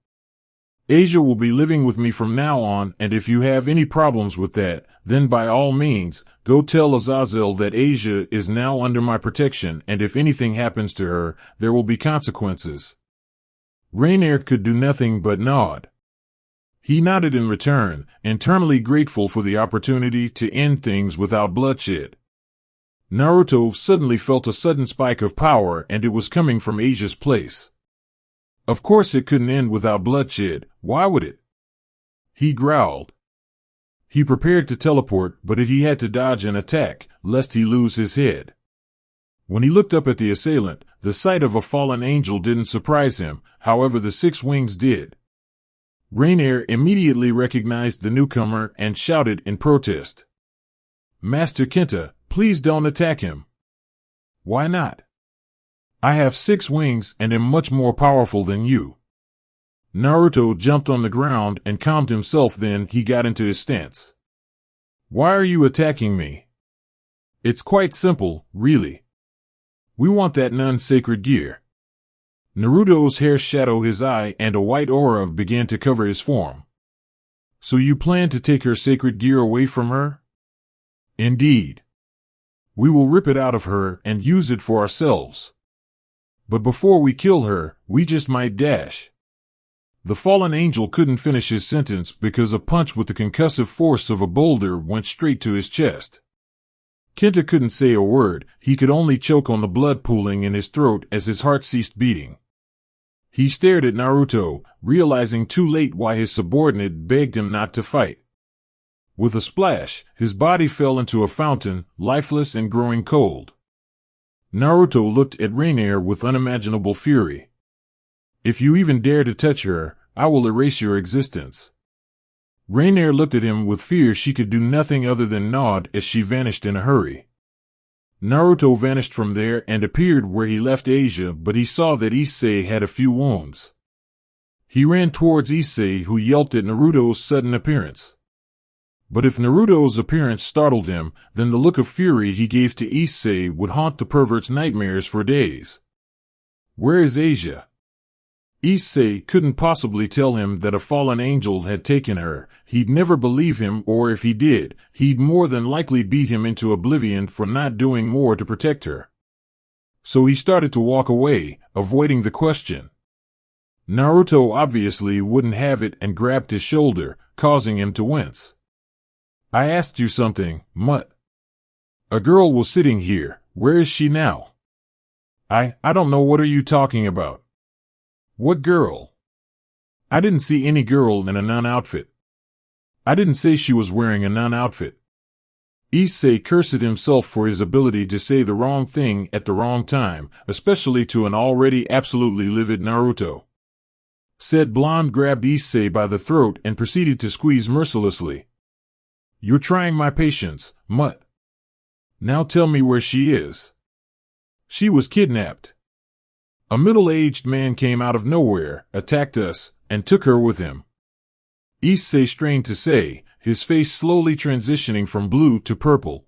Asia will be living with me from now on, and if you have any problems with that, then by all means, go tell Azazel that Asia is now under my protection, and if anything happens to her, there will be consequences. Rainier could do nothing but nod. He nodded in return, internally grateful for the opportunity to end things without bloodshed. Naruto suddenly felt a sudden spike of power, and it was coming from Asia's place. Of course it couldn't end without bloodshed, why would it? He growled. He prepared to teleport, but he had to dodge an attack, lest he lose his head. When he looked up at the assailant, the sight of a fallen angel didn't surprise him, however the 6 wings did. Rainier immediately recognized the newcomer and shouted in protest. Master Kenta, please don't attack him. Why not? I have 6 wings and am much more powerful than you. Naruto jumped on the ground and calmed himself, then he got into his stance. Why are you attacking me? It's quite simple, really. We want that nun's sacred gear. Naruto's hair shadowed his eye and a white aura began to cover his form. So you plan to take her sacred gear away from her? Indeed. We will rip it out of her and use it for ourselves. But before we kill her, we just might dash. The fallen angel couldn't finish his sentence because a punch with the concussive force of a boulder went straight to his chest. Kenta couldn't say a word, he could only choke on the blood pooling in his throat as his heart ceased beating. He stared at Naruto, realizing too late why his subordinate begged him not to fight. With a splash, his body fell into a fountain, lifeless and growing cold. Naruto looked at Rainier with unimaginable fury. If you even dare to touch her, I will erase your existence. Rainier looked at him with fear. She could do nothing other than nod as she vanished in a hurry. Naruto vanished from there and appeared where he left Asia, but he saw that Issei had a few wounds. He ran towards Issei, who yelped at Naruto's sudden appearance. But if Naruto's appearance startled him, then the look of fury he gave to Issei would haunt the pervert's nightmares for days. Where is Asia? Issei couldn't possibly tell him that a fallen angel had taken her. He'd never believe him, or if he did, he'd more than likely beat him into oblivion for not doing more to protect her. So he started to walk away, avoiding the question. Naruto obviously wouldn't have it and grabbed his shoulder, causing him to wince. I asked you something, Mutt. A girl was sitting here. Where is she now? I don't know. What are you talking about? What girl? I didn't see any girl in a nun outfit. I didn't say she was wearing a nun outfit. Issei cursed himself for his ability to say the wrong thing at the wrong time, especially to an already absolutely livid Naruto. Said blonde grabbed Issei by the throat and proceeded to squeeze mercilessly. You're trying my patience, Mutt. Now tell me where she is. She was kidnapped. A middle-aged man came out of nowhere, attacked us, and took her with him. Issei strained to say, his face slowly transitioning from blue to purple.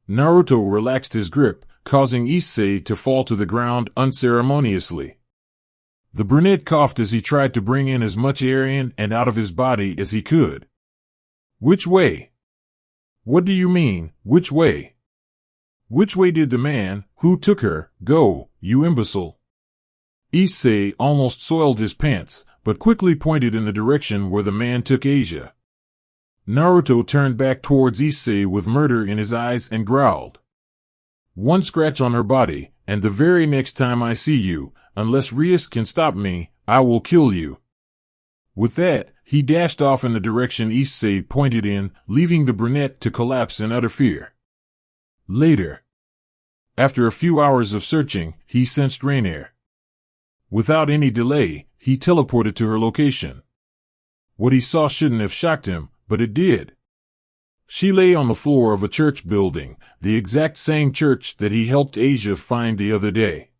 Naruto relaxed his grip, causing Issei to fall to the ground unceremoniously. The brunette coughed as he tried to bring in as much air in and out of his body as he could. Which way? What do you mean, which way? Which way did the man, who took her, go, you imbecile? Issei almost soiled his pants, but quickly pointed in the direction where the man took Asia. Naruto turned back towards Issei with murder in his eyes and growled. One scratch on her body, and the very next time I see you, unless Rias can stop me, I will kill you. With that, he dashed off in the direction Issei pointed in, leaving the brunette to collapse in utter fear. Later. After a few hours of searching, he sensed Rainier. Without any delay, he teleported to her location. What he saw shouldn't have shocked him, but it did. She lay on the floor of a church building, the exact same church that he helped Asia find the other day.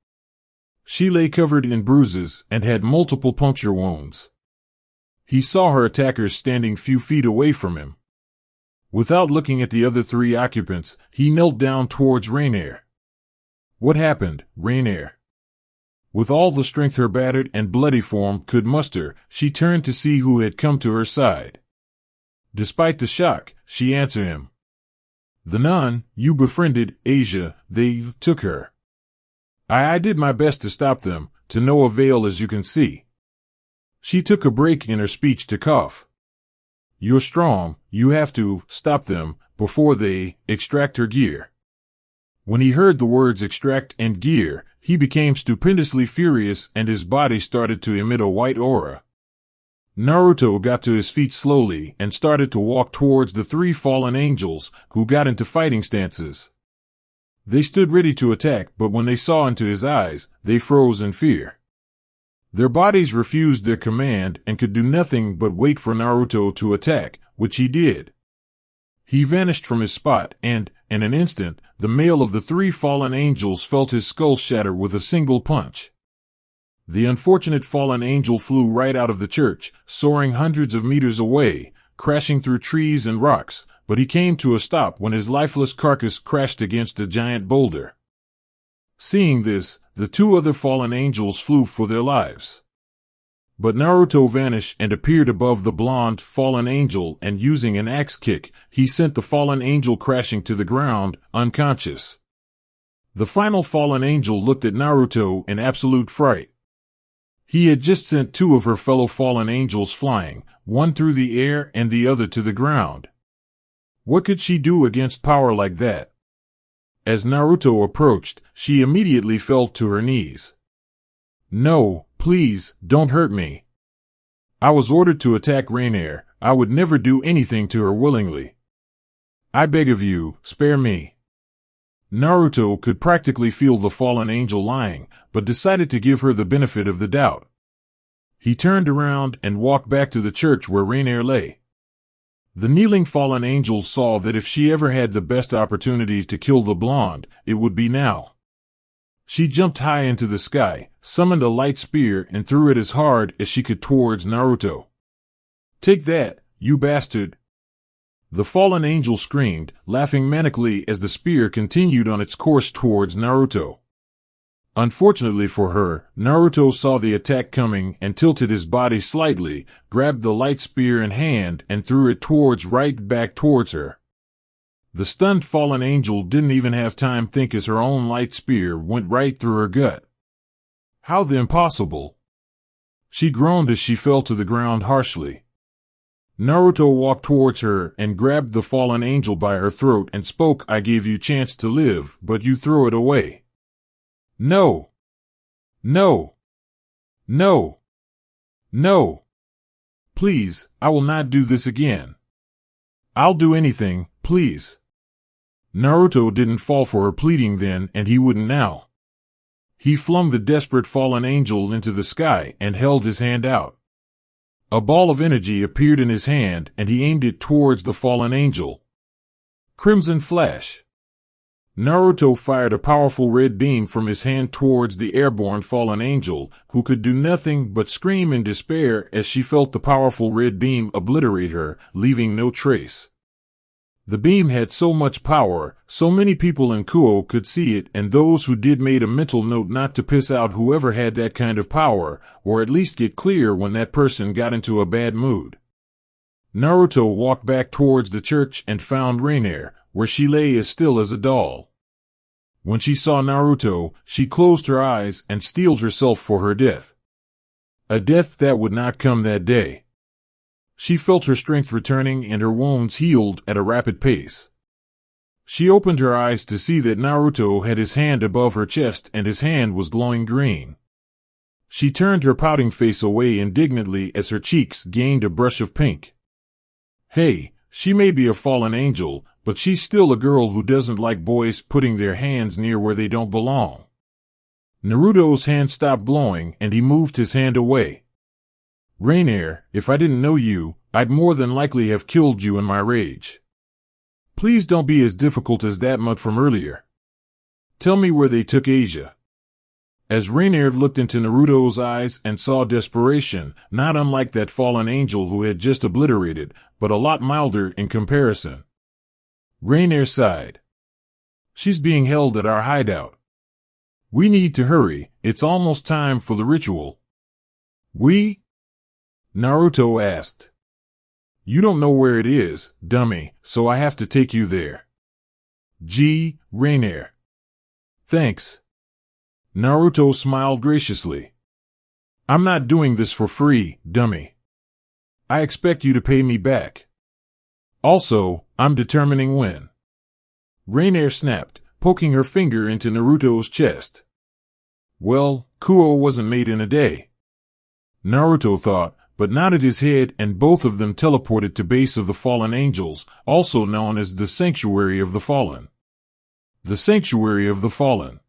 She lay covered in bruises and had multiple puncture wounds. He saw her attackers standing few feet away from him. Without looking at the other three occupants, he knelt down towards Rainier. What happened, Rainier? With all the strength her battered and bloody form could muster, she turned to see who had come to her side. Despite the shock, she answered him. The nun you befriended, Asia, they took her. I did my best to stop them, to no avail as you can see. She took a break in her speech to cough. You're strong, you have to stop them before they extract her gear. When he heard the words extract and gear, he became stupendously furious and his body started to emit a white aura. Naruto got to his feet slowly and started to walk towards the three fallen angels, who got into fighting stances. They stood ready to attack, but when they saw into his eyes, they froze in fear. Their bodies refused their command and could do nothing but wait for Naruto to attack, which he did. He vanished from his spot and, in an instant, the male of the three fallen angels felt his skull shatter with a single punch. The unfortunate fallen angel flew right out of the church, soaring hundreds of meters away, crashing through trees and rocks, but he came to a stop when his lifeless carcass crashed against a giant boulder. Seeing this, the two other fallen angels flew for their lives. But Naruto vanished and appeared above the blonde fallen angel, and using an axe kick, he sent the fallen angel crashing to the ground, unconscious. The final fallen angel looked at Naruto in absolute fright. He had just sent two of her fellow fallen angels flying, one through the air and the other to the ground. What could she do against power like that? As Naruto approached, she immediately fell to her knees. No, please, don't hurt me. I was ordered to attack Rainier. I would never do anything to her willingly. I beg of you, spare me. Naruto could practically feel the fallen angel lying, but decided to give her the benefit of the doubt. He turned around and walked back to the church where Rainier lay. The kneeling fallen angel saw that if she ever had the best opportunity to kill the blonde, it would be now. She jumped high into the sky, summoned a light spear and threw it as hard as she could towards Naruto. Take that, you bastard! The fallen angel screamed, laughing manically as the spear continued on its course towards Naruto. Unfortunately for her, Naruto saw the attack coming and tilted his body slightly, grabbed the light spear in hand and threw it right back towards her. The stunned fallen angel didn't even have time to think as her own light spear went right through her gut. How the impossible! She groaned as she fell to the ground harshly. Naruto walked towards her and grabbed the fallen angel by her throat and spoke, I gave you chance to live, but you throw it away. No! No! No! No! Please, I will not do this again. I'll do anything, please. Naruto didn't fall for her pleading then, and he wouldn't now. He flung the desperate fallen angel into the sky and held his hand out. A ball of energy appeared in his hand and he aimed it towards the fallen angel. Crimson flash. Naruto fired a powerful red beam from his hand towards the airborne fallen angel, who could do nothing but scream in despair as she felt the powerful red beam obliterate her, leaving no trace. The beam had so much power, so many people in Kuo could see it, and those who did made a mental note not to piss out whoever had that kind of power, or at least get clear when that person got into a bad mood. Naruto walked back towards the church and found Rainier, where she lay as still as a doll. When she saw Naruto, she closed her eyes and steeled herself for her death. A death that would not come that day. She felt her strength returning and her wounds healed at a rapid pace. She opened her eyes to see that Naruto had his hand above her chest and his hand was glowing green. She turned her pouting face away indignantly as her cheeks gained a brush of pink. Hey, she may be a fallen angel, but she's still a girl who doesn't like boys putting their hands near where they don't belong. Naruto's hand stopped glowing and he moved his hand away. Rainier, if I didn't know you, I'd more than likely have killed you in my rage. Please don't be as difficult as that mud from earlier. Tell me where they took Asia. As Rainier looked into Naruto's eyes and saw desperation, not unlike that fallen angel who had just obliterated, but a lot milder in comparison. Rainier sighed. She's being held at our hideout. We need to hurry, it's almost time for the ritual. We? Naruto asked. You don't know where it is, dummy, so I have to take you there. Gee, Rainier. Thanks. Naruto smiled graciously. I'm not doing this for free, dummy. I expect you to pay me back. Also, I'm determining when. Rainier snapped, poking her finger into Naruto's chest. Well, Kuo wasn't made in a day. Naruto thought, but nodded his head, and both of them teleported to base of the fallen angels, also known as the Sanctuary of the Fallen. The Sanctuary of the Fallen.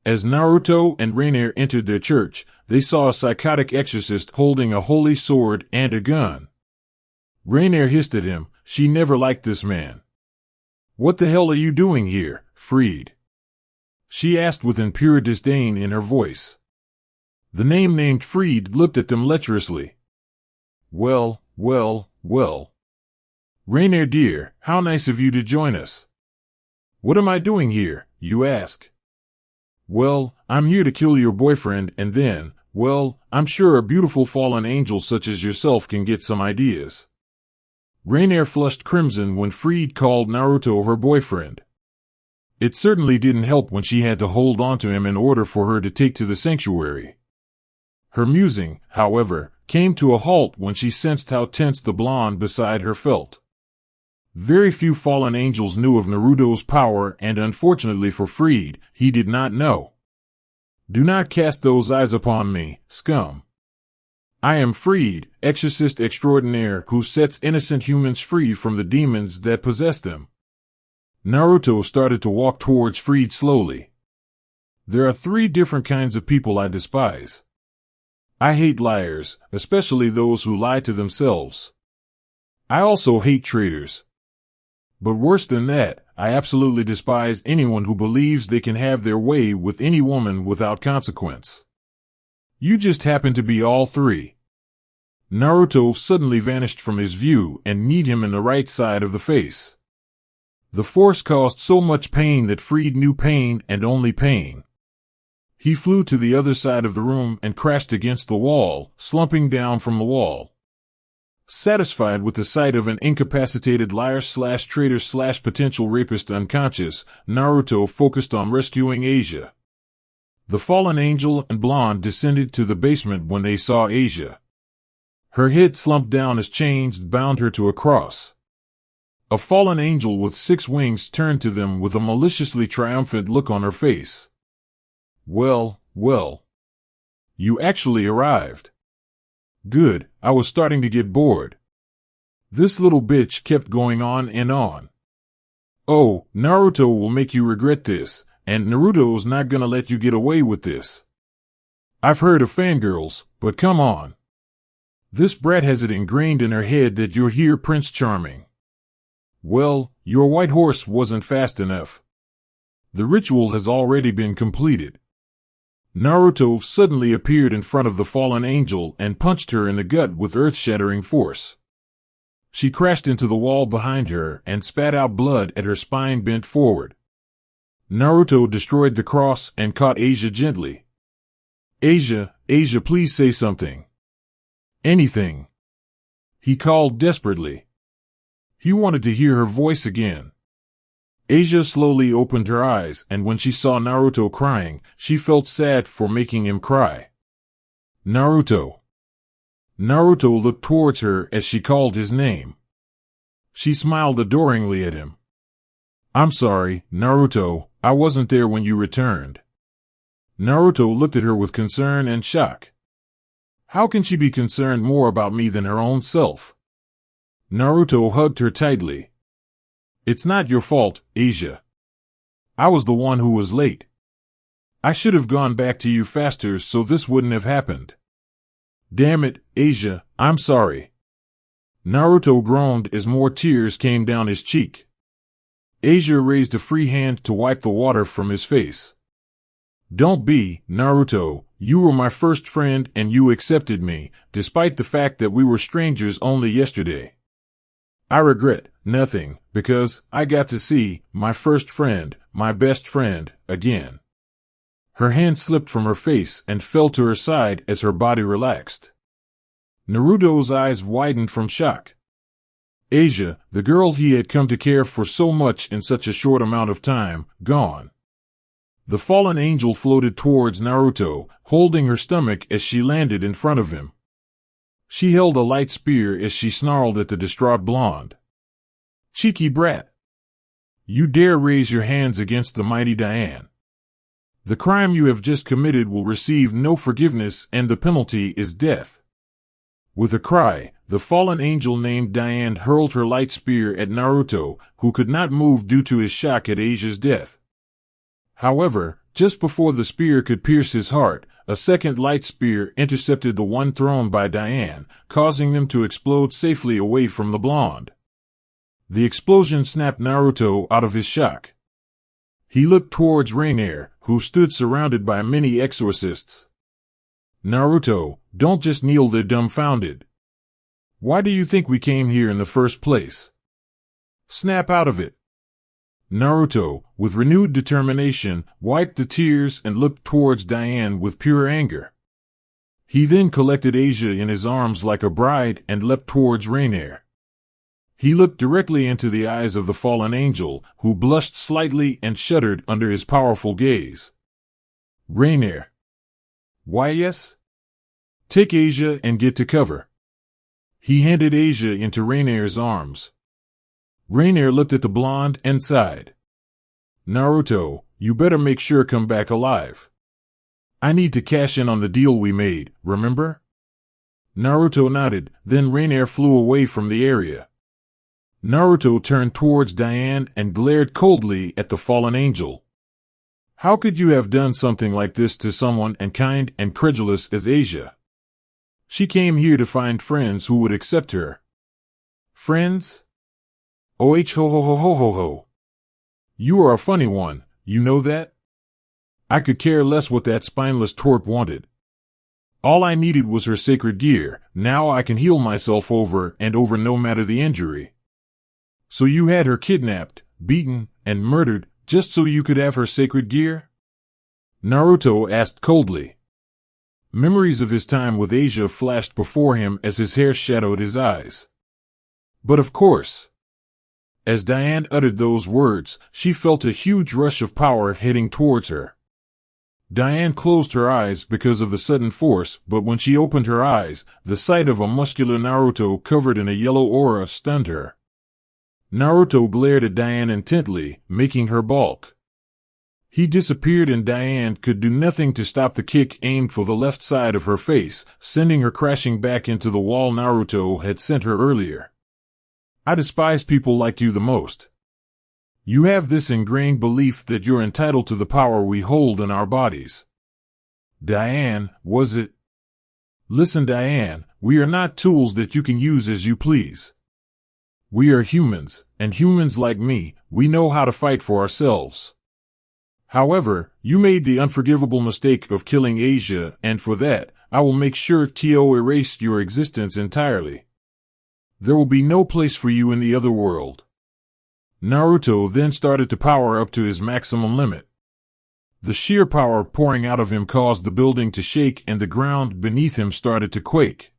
As Naruto and Rainier entered their church, they saw a psychotic exorcist holding a holy sword and a gun. Rainier hissed at him. She never liked this man. What the hell are you doing here, Freed? She asked with impure disdain in her voice. The name named Freed looked at them lecherously. Well. Rainier dear, how nice of you to join us. What am I doing here, you ask? Well, I'm here to kill your boyfriend and then, well, I'm sure a beautiful fallen angel such as yourself can get some ideas. Rainier flushed crimson when Freed called Naruto her boyfriend. It certainly didn't help when she had to hold on to him in order for her to take to the sanctuary. Her musing, however, came to a halt when she sensed how tense the blonde beside her felt. Very few fallen angels knew of Naruto's power, and unfortunately for Freed, he did not know. Do not cast those eyes upon me, scum. I am Freed, exorcist extraordinaire who sets innocent humans free from the demons that possess them. Naruto started to walk towards Freed slowly. There are 3 different kinds of people I despise. I hate liars, especially those who lie to themselves. I also hate traitors. But worse than that, I absolutely despise anyone who believes they can have their way with any woman without consequence. You just happen to be all 3. Naruto suddenly vanished from his view and kneed him in the right side of the face. The force caused so much pain that Freed knew pain and only pain. He flew to the other side of the room and crashed against the wall, slumping down from the wall. Satisfied with the sight of an incapacitated liar/traitor/potential rapist unconscious, Naruto focused on rescuing Asia. The fallen angel and blonde descended to the basement when they saw Asia. Her head slumped down as chains bound her to a cross. A fallen angel with 6 wings turned to them with a maliciously triumphant look on her face. Well. You actually arrived. Good, I was starting to get bored. This little bitch kept going on and on. Oh, Naruto will make you regret this, and Naruto's not gonna let you get away with this. I've heard of fangirls, but come on. This brat has it ingrained in her head that you're here Prince Charming. Well, your white horse wasn't fast enough. The ritual has already been completed. Naruto suddenly appeared in front of the fallen angel and punched her in the gut with earth-shattering force. She crashed into the wall behind her and spat out blood at her spine bent forward. Naruto destroyed the cross and caught Asia gently. Asia, please say something. Anything. He called desperately. He wanted to hear her voice again. Asia slowly opened her eyes, and when she saw Naruto crying, she felt sad for making him cry. Naruto. Naruto looked towards her as she called his name. She smiled adoringly at him. I'm sorry, Naruto, I wasn't there when you returned. Naruto looked at her with concern and shock. How can she be concerned more about me than her own self? Naruto hugged her tightly. It's not your fault, Asia. I was the one who was late. I should have gone back to you faster so this wouldn't have happened. Damn it, Asia, I'm sorry. Naruto groaned as more tears came down his cheek. Asia raised a free hand to wipe the water from his face. Don't be, Naruto, you were my first friend and you accepted me, despite the fact that we were strangers only yesterday. I regret nothing, because I got to see my first friend, my best friend, again. Her hand slipped from her face and fell to her side as her body relaxed. Naruto's eyes widened from shock. Asia, the girl he had come to care for so much in such a short amount of time, gone. The fallen angel floated towards Naruto, holding her stomach as she landed in front of him. She held a light spear as she snarled at the distraught blonde. Cheeky brat! You dare raise your hands against the mighty Diane. The crime you have just committed will receive no forgiveness and the penalty is death. With a cry, the fallen angel named Diane hurled her light spear at Naruto, who could not move due to his shock at Asia's death. However, just before the spear could pierce his heart, a second light spear intercepted the one thrown by Diane, causing them to explode safely away from the blonde. The explosion snapped Naruto out of his shock. He looked towards Rainier, who stood surrounded by many exorcists. Naruto, don't just kneel there dumbfounded. Why do you think we came here in the first place? Snap out of it. Naruto, with renewed determination, wiped the tears and looked towards Diane with pure anger. He then collected Asia in his arms like a bride and leapt towards Rainier. He looked directly into the eyes of the fallen angel, who blushed slightly and shuddered under his powerful gaze. Rainier. Why yes? Take Asia and get to cover. He handed Asia into Rainier's arms. Rainier looked at the blonde and sighed. Naruto, you better make sure come back alive. I need to cash in on the deal we made, remember? Naruto nodded, then Rainier flew away from the area. Naruto turned towards Diane and glared coldly at the fallen angel. How could you have done something like this to someone as kind and credulous as Asia? She came here to find friends who would accept her. Friends? Oh ho ho ho ho ho ho. You are a funny one, you know that? I could care less what that spineless twerp wanted. All I needed was her sacred gear, now I can heal myself over and over no matter the injury. So you had her kidnapped, beaten, and murdered just so you could have her sacred gear? Naruto asked coldly. Memories of his time with Asia flashed before him as his hair shadowed his eyes. But of course. As Diane uttered those words, she felt a huge rush of power heading towards her. Diane closed her eyes because of the sudden force, but when she opened her eyes, the sight of a muscular Naruto covered in a yellow aura stunned her. Naruto glared at Diane intently, making her balk. He disappeared and Diane could do nothing to stop the kick aimed for the left side of her face, sending her crashing back into the wall Naruto had sent her earlier. I despise people like you the most. You have this ingrained belief that you're entitled to the power we hold in our bodies. Diane, was it? Listen, Diane, we are not tools that you can use as you please. We are humans, and humans like me, we know how to fight for ourselves. However, you made the unforgivable mistake of killing Asia, and for that, I will make sure to erase your existence entirely. There will be no place for you in the other world. Naruto then started to power up to his maximum limit. The sheer power pouring out of him caused the building to shake and the ground beneath him started to quake.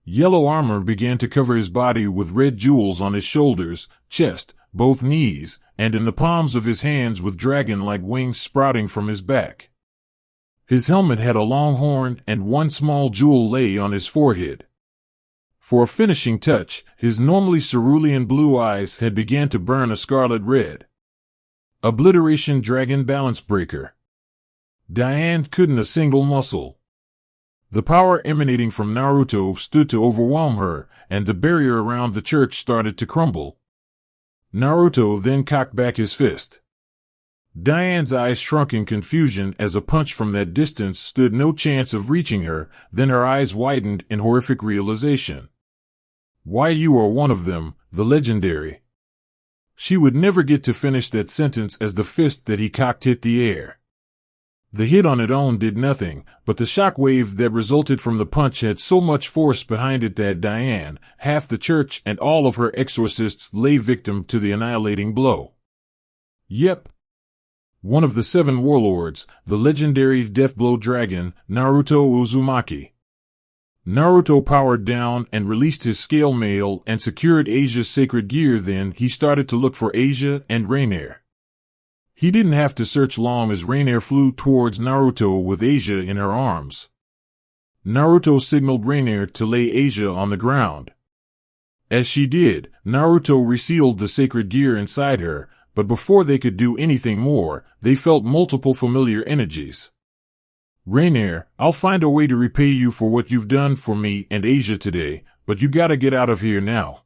Yellow armor began to cover his body with red jewels on his shoulders, chest, both knees, and in the palms of his hands with dragon-like wings sprouting from his back. His helmet had a long horn and one small jewel lay on his forehead. For a finishing touch, his normally cerulean blue eyes had begun to burn a scarlet red. Obliteration Dragon Balance Breaker. Diane couldn't a single muscle. The power emanating from Naruto stood to overwhelm her, and the barrier around the church started to crumble. Naruto then cocked back his fist. Diane's eyes shrunk in confusion as a punch from that distance stood no chance of reaching her, then her eyes widened in horrific realization. Why, you are one of them, the legendary. She would never get to finish that sentence as the fist that he cocked hit the air. The hit on its own did nothing, but the shock wave that resulted from the punch had so much force behind it that Diane, half the church, and all of her exorcists lay victim to the annihilating blow. Yep. One of the 7 warlords, the legendary Deathblow Dragon, Naruto Uzumaki. Naruto powered down and released his scale mail and secured Asia's sacred gear. Then he started to look for Asia and Rainier. He didn't have to search long as Rainier flew towards Naruto with Asia in her arms. Naruto signaled Rainier to lay Asia on the ground. As she did, Naruto resealed the sacred gear inside her, but before they could do anything more, they felt multiple familiar energies. Rainier, I'll find a way to repay you for what you've done for me and Asia today, but you gotta get out of here now.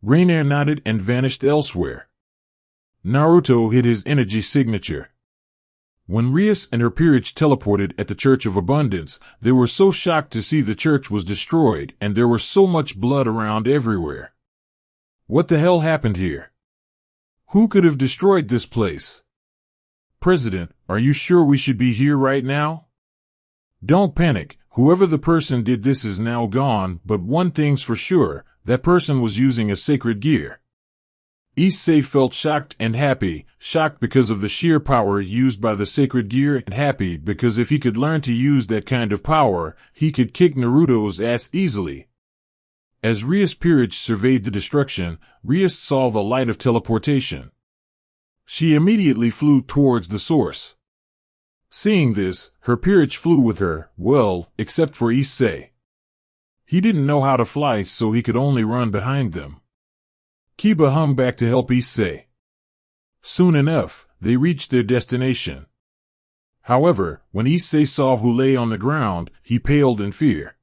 Rainier nodded and vanished elsewhere. Naruto hit his energy signature. When Rias and her peerage teleported at the Church of Abundance, they were so shocked to see the church was destroyed and there was so much blood around everywhere. What the hell happened here? Who could have destroyed this place? President, are you sure we should be here right now? Don't panic, whoever the person did this is now gone, but one thing's for sure, that person was using a sacred gear. Issei felt shocked and happy, shocked because of the sheer power used by the sacred gear and happy because if he could learn to use that kind of power, he could kick Naruto's ass easily. As Rias' peerage surveyed the destruction, Rias saw the light of teleportation. She immediately flew towards the source. Seeing this, her peerage flew with her, well, except for Issei. He didn't know how to fly, so he could only run behind them. Kiba hung back to help Issei. Soon enough, they reached their destination. However, when Issei saw who lay on the ground, he paled in fear.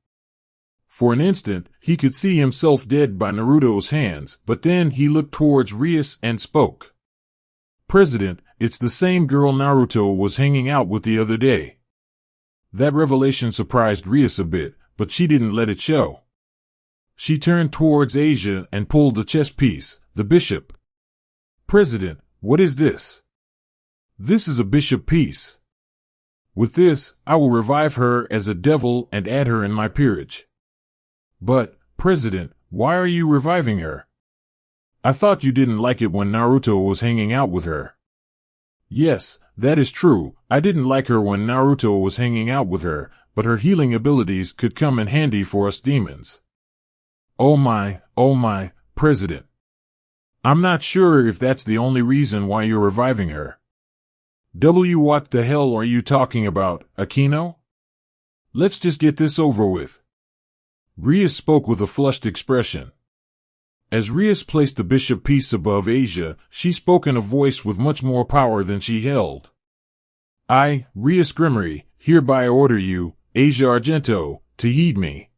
For an instant, he could see himself dead by Naruto's hands, but then he looked towards Rias and spoke. President, it's the same girl Naruto was hanging out with the other day. That revelation surprised Rias a bit, but she didn't let it show. She turned towards Asia and pulled the chess piece, the bishop. President, what is this? This is a bishop piece. With this, I will revive her as a devil and add her in my peerage. But, President, why are you reviving her? I thought you didn't like it when Naruto was hanging out with her. Yes, that is true, I didn't like her when Naruto was hanging out with her, but her healing abilities could come in handy for us demons. Oh my, President. I'm not sure if that's the only reason why you're reviving her. What the hell are you talking about, Akino? Let's just get this over with. Rias spoke with a flushed expression. As Rias placed the bishop piece above Asia, she spoke in a voice with much more power than she held. I, Rias Grimory, hereby order you, Asia Argento, to heed me.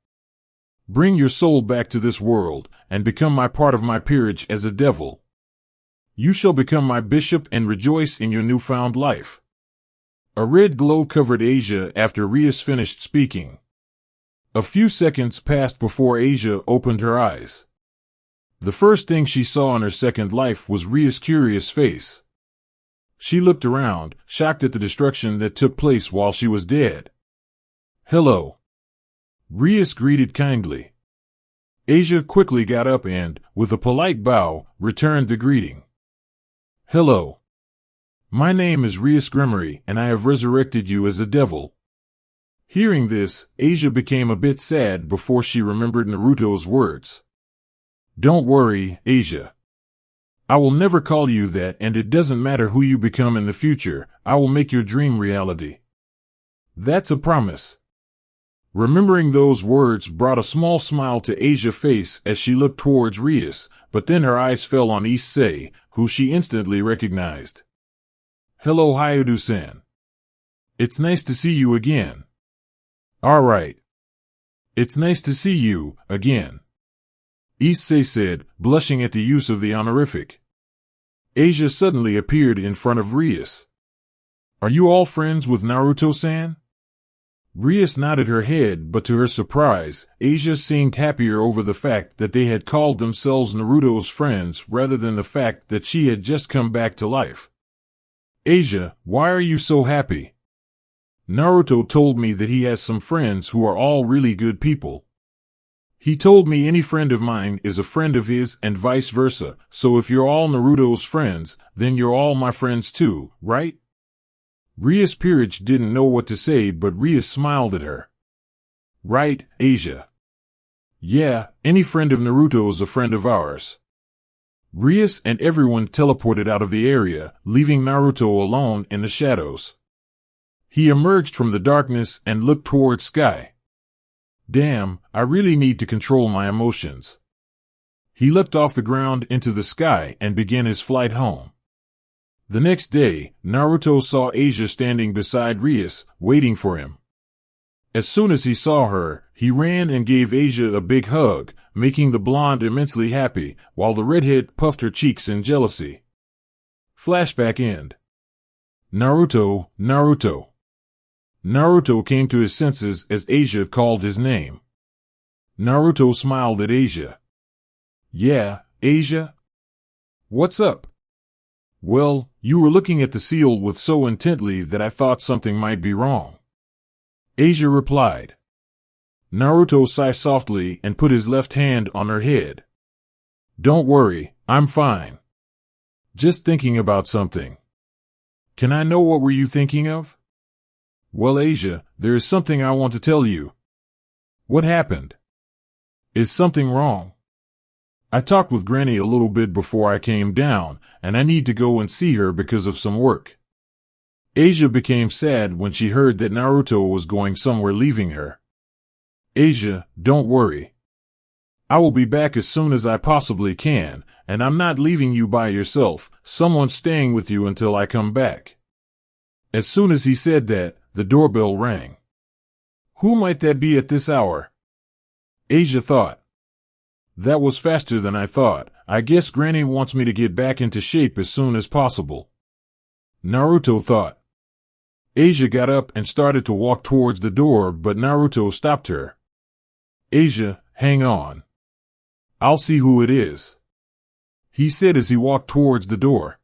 Bring your soul back to this world, and become my part of my peerage as a devil. You shall become my bishop and rejoice in your newfound life. A red glow covered Asia after Rias finished speaking. A few seconds passed before Asia opened her eyes. The first thing she saw in her second life was Rias' curious face. She looked around, shocked at the destruction that took place while she was dead. Hello. Rias greeted kindly. Asia quickly got up and, with a polite bow, returned the greeting. Hello. My name is Rias Grimory, and I have resurrected you as a devil. Hearing this, Asia became a bit sad before she remembered Naruto's words. Don't worry, Asia. I will never call you that, and it doesn't matter who you become in the future, I will make your dream reality. That's a promise. Remembering those words brought a small smile to Asia's face as she looked towards Rias, but then her eyes fell on Issei, who she instantly recognized. Hello, Hayadu-san. It's nice to see you again. All right. It's nice to see you, again. Issei said, blushing at the use of the honorific. Asia suddenly appeared in front of Rias. Are you all friends with Naruto-san? Rias nodded her head, but to her surprise, Asia seemed happier over the fact that they had called themselves Naruto's friends rather than the fact that she had just come back to life. Asia, why are you so happy? Naruto told me that he has some friends who are all really good people. He told me any friend of mine is a friend of his and vice versa, so if you're all Naruto's friends, then you're all my friends too, right? Rias Peerage didn't know what to say, but Rias smiled at her. Right, Asia. Yeah, any friend of Naruto's a friend of ours. Rias and everyone teleported out of the area, leaving Naruto alone in the shadows. He emerged from the darkness and looked toward sky. Damn, I really need to control my emotions. He leapt off the ground into the sky and began his flight home. The next day, Naruto saw Asia standing beside Rias, waiting for him. As soon as he saw her, he ran and gave Asia a big hug, making the blonde immensely happy, while the redhead puffed her cheeks in jealousy. Flashback end. Naruto, Naruto. Naruto came to his senses as Asia called his name. Naruto smiled at Asia. Yeah, Asia? What's up? Well, you were looking at the seal with so intently that I thought something might be wrong. Asia replied. Naruto sighed softly and put his left hand on her head. Don't worry, I'm fine. Just thinking about something. Can I know what were you thinking of? Well, Asia, there is something I want to tell you. What happened? Is something wrong? I talked with Granny a little bit before I came down, and I need to go and see her because of some work. Asia became sad when she heard that Naruto was going somewhere, leaving her. Asia, don't worry. I will be back as soon as I possibly can, and I'm not leaving you by yourself. Someone's staying with you until I come back. As soon as he said that, the doorbell rang. Who might that be at this hour? Asia thought. That was faster than I thought. I guess Granny wants me to get back into shape as soon as possible. Naruto thought. Asia got up and started to walk towards the door, but Naruto stopped her. Asia, hang on. I'll see who it is, he said as he walked towards the door.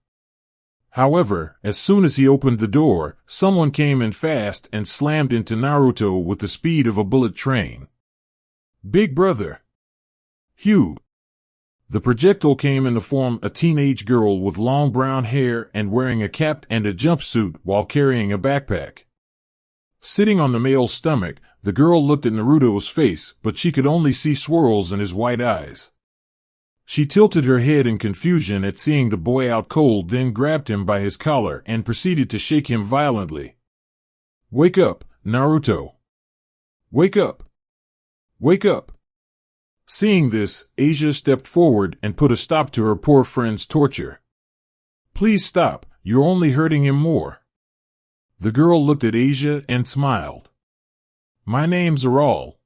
However, as soon as he opened the door, someone came in fast and slammed into Naruto with the speed of a bullet train. Big brother. Hugh. The projectile came in the form of a teenage girl with long brown hair and wearing a cap and a jumpsuit while carrying a backpack. Sitting on the male's stomach, the girl looked at Naruto's face, but she could only see swirls in his white eyes. She tilted her head in confusion at seeing the boy out cold, then grabbed him by his collar and proceeded to shake him violently. Wake up, Naruto. Wake up. Wake up. Seeing this, Asia stepped forward and put a stop to her poor friend's torture. Please stop, you're only hurting him more. The girl looked at Asia and smiled. My name's Aral.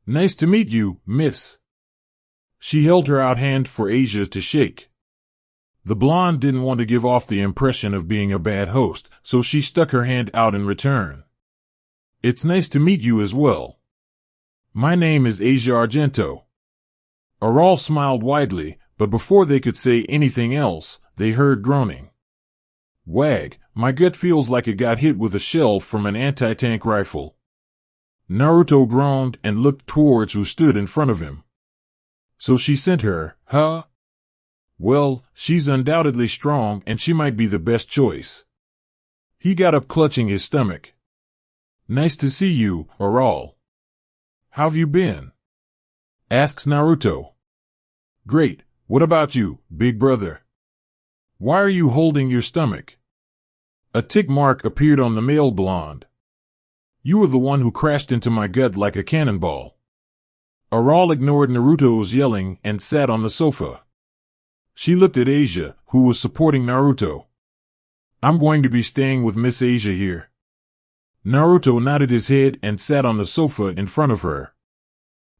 Nice to meet you, miss. She held her out hand for Asia to shake. The blonde didn't want to give off the impression of being a bad host, so she stuck her hand out in return. It's nice to meet you as well. My name is Asia Argento. Aral smiled widely, but before they could say anything else, they heard groaning. Wag, my gut feels like it got hit with a shell from an anti-tank rifle. Naruto groaned and looked towards who stood in front of him. So she sent her, huh? Well, she's undoubtedly strong and she might be the best choice. He got up clutching his stomach. Nice to see you, Aral. How've you been? Asks Naruto. Great, what about you, big brother? Why are you holding your stomach? A tick mark appeared on the male blonde. You were the one who crashed into my gut like a cannonball. Aral ignored Naruto's yelling and sat on the sofa. She looked at Asia, who was supporting Naruto. I'm going to be staying with Miss Asia here. Naruto nodded his head and sat on the sofa in front of her.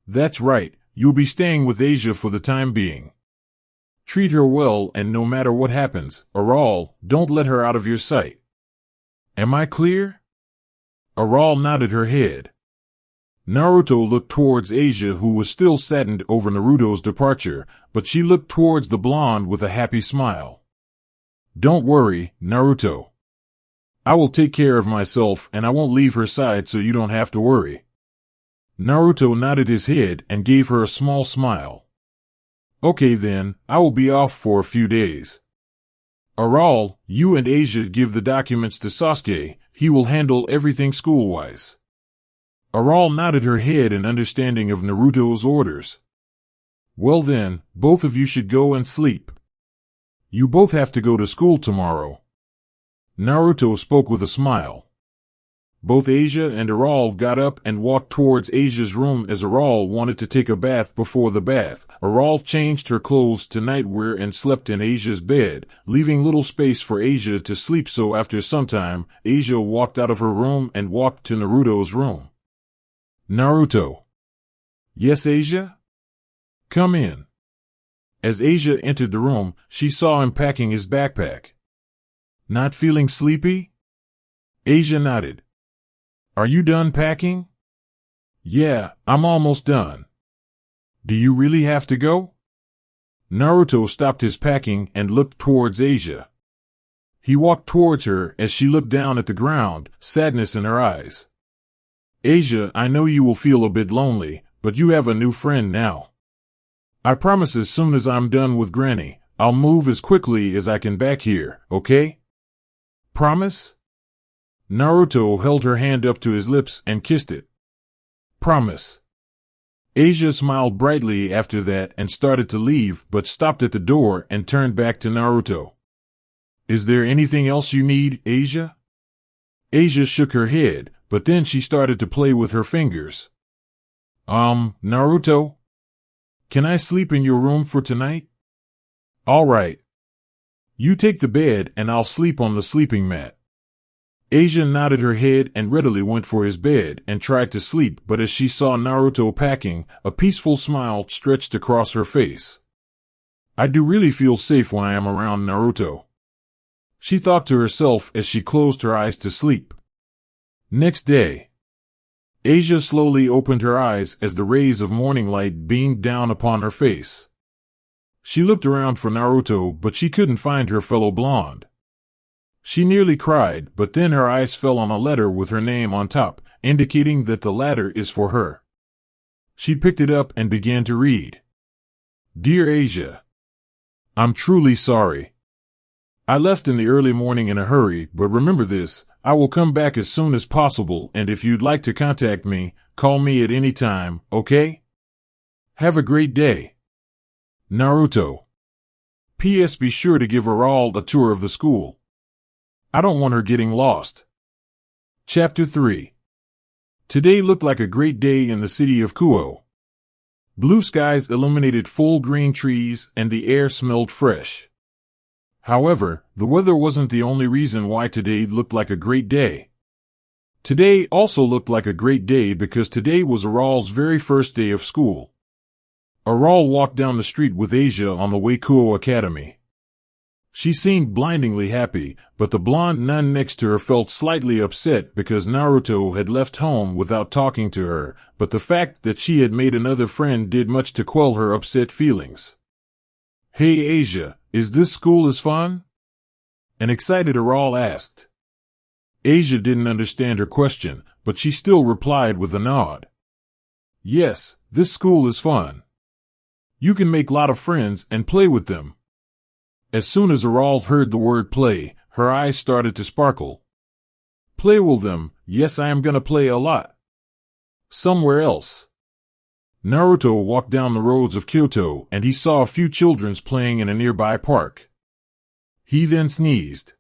That's right, you'll be staying with Asia for the time being. Treat her well, and no matter what happens, Aral, don't let her out of your sight. Am I clear? Aral nodded her head. Naruto looked towards Asia, who was still saddened over Naruto's departure, but she looked towards the blonde with a happy smile. Don't worry, Naruto. I will take care of myself and I won't leave her side so you don't have to worry. Naruto nodded his head and gave her a small smile. Okay then, I will be off for a few days. Aral, you and Asia give the documents to Sasuke, he will handle everything school-wise. Aral nodded her head in understanding of Naruto's orders. Well then, both of you should go and sleep. You both have to go to school tomorrow. Naruto spoke with a smile. Both Asia and Aral got up and walked towards Asia's room as Aral wanted to take a bath before the bath. Aral changed her clothes to nightwear and slept in Asia's bed, leaving little space for Asia to sleep, so after some time, Asia walked out of her room and walked to Naruto's room. Naruto. Yes, Asia? Come in. As Asia entered the room, she saw him packing his backpack. Not feeling sleepy? Asia nodded. Are you done packing? Yeah, I'm almost done. Do you really have to go? Naruto stopped his packing and looked towards Asia. He walked towards her as she looked down at the ground, sadness in her eyes. Asia, I know you will feel a bit lonely, but you have a new friend now. I promise as soon as I'm done with Granny, I'll move as quickly as I can back here, okay? Promise? Naruto held her hand up to his lips and kissed it. Promise. Asia smiled brightly after that and started to leave, but stopped at the door and turned back to Naruto. Is there anything else you need, Asia? Asia shook her head, but then she started to play with her fingers. Naruto? Can I sleep in your room for tonight? All right. You take the bed and I'll sleep on the sleeping mat. Asia nodded her head and readily went for his bed and tried to sleep, but as she saw Naruto packing, a peaceful smile stretched across her face. I do really feel safe when I am around Naruto, she thought to herself as she closed her eyes to sleep. Next day, Asia slowly opened her eyes as the rays of morning light beamed down upon her face. She looked around for Naruto, but she couldn't find her fellow blonde. She nearly cried, but then her eyes fell on a letter with her name on top, indicating that the latter is for her. She picked it up and began to read. Dear Asia, I'm truly sorry. I left in the early morning in a hurry, but remember this, I will come back as soon as possible, and if you'd like to contact me, call me at any time, okay? Have a great day. Naruto. P.S. Be sure to give Aral a tour of the school. I don't want her getting lost. Chapter 3. Today looked like a great day in the city of Kuo. Blue skies illuminated full green trees and the air smelled fresh. However, the weather wasn't the only reason why today looked like a great day. Today also looked like a great day because today was Aral's very first day of school. Aral walked down the street with Asia on the way to Kuo Academy. She seemed blindingly happy, but the blonde nun next to her felt slightly upset because Naruto had left home without talking to her, but the fact that she had made another friend did much to quell her upset feelings. Hey Asia, is this school as fun? An excited Aral asked. Asia didn't understand her question, but she still replied with a nod. Yes, this school is fun. You can make a lot of friends and play with them. As soon as Aral heard the word play, her eyes started to sparkle. Play with them, yes, I am gonna play a lot. Somewhere else. Naruto walked down the roads of Kyoto and he saw a few children playing in a nearby park. He then sneezed.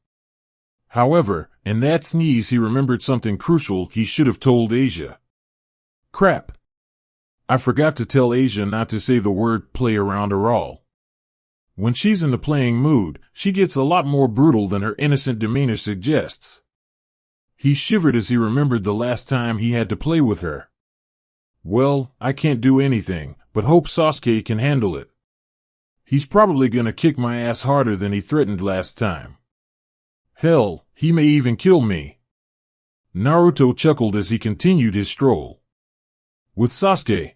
However, in that sneeze he remembered something crucial he should have told Asia. Crap. I forgot to tell Asia not to say the word play around Aral. When she's in the playing mood, she gets a lot more brutal than her innocent demeanor suggests. He shivered as he remembered the last time he had to play with her. Well, I can't do anything, but hope Sasuke can handle it. He's probably gonna kick my ass harder than he threatened last time. Hell, he may even kill me. Naruto chuckled as he continued his stroll. With Sasuke.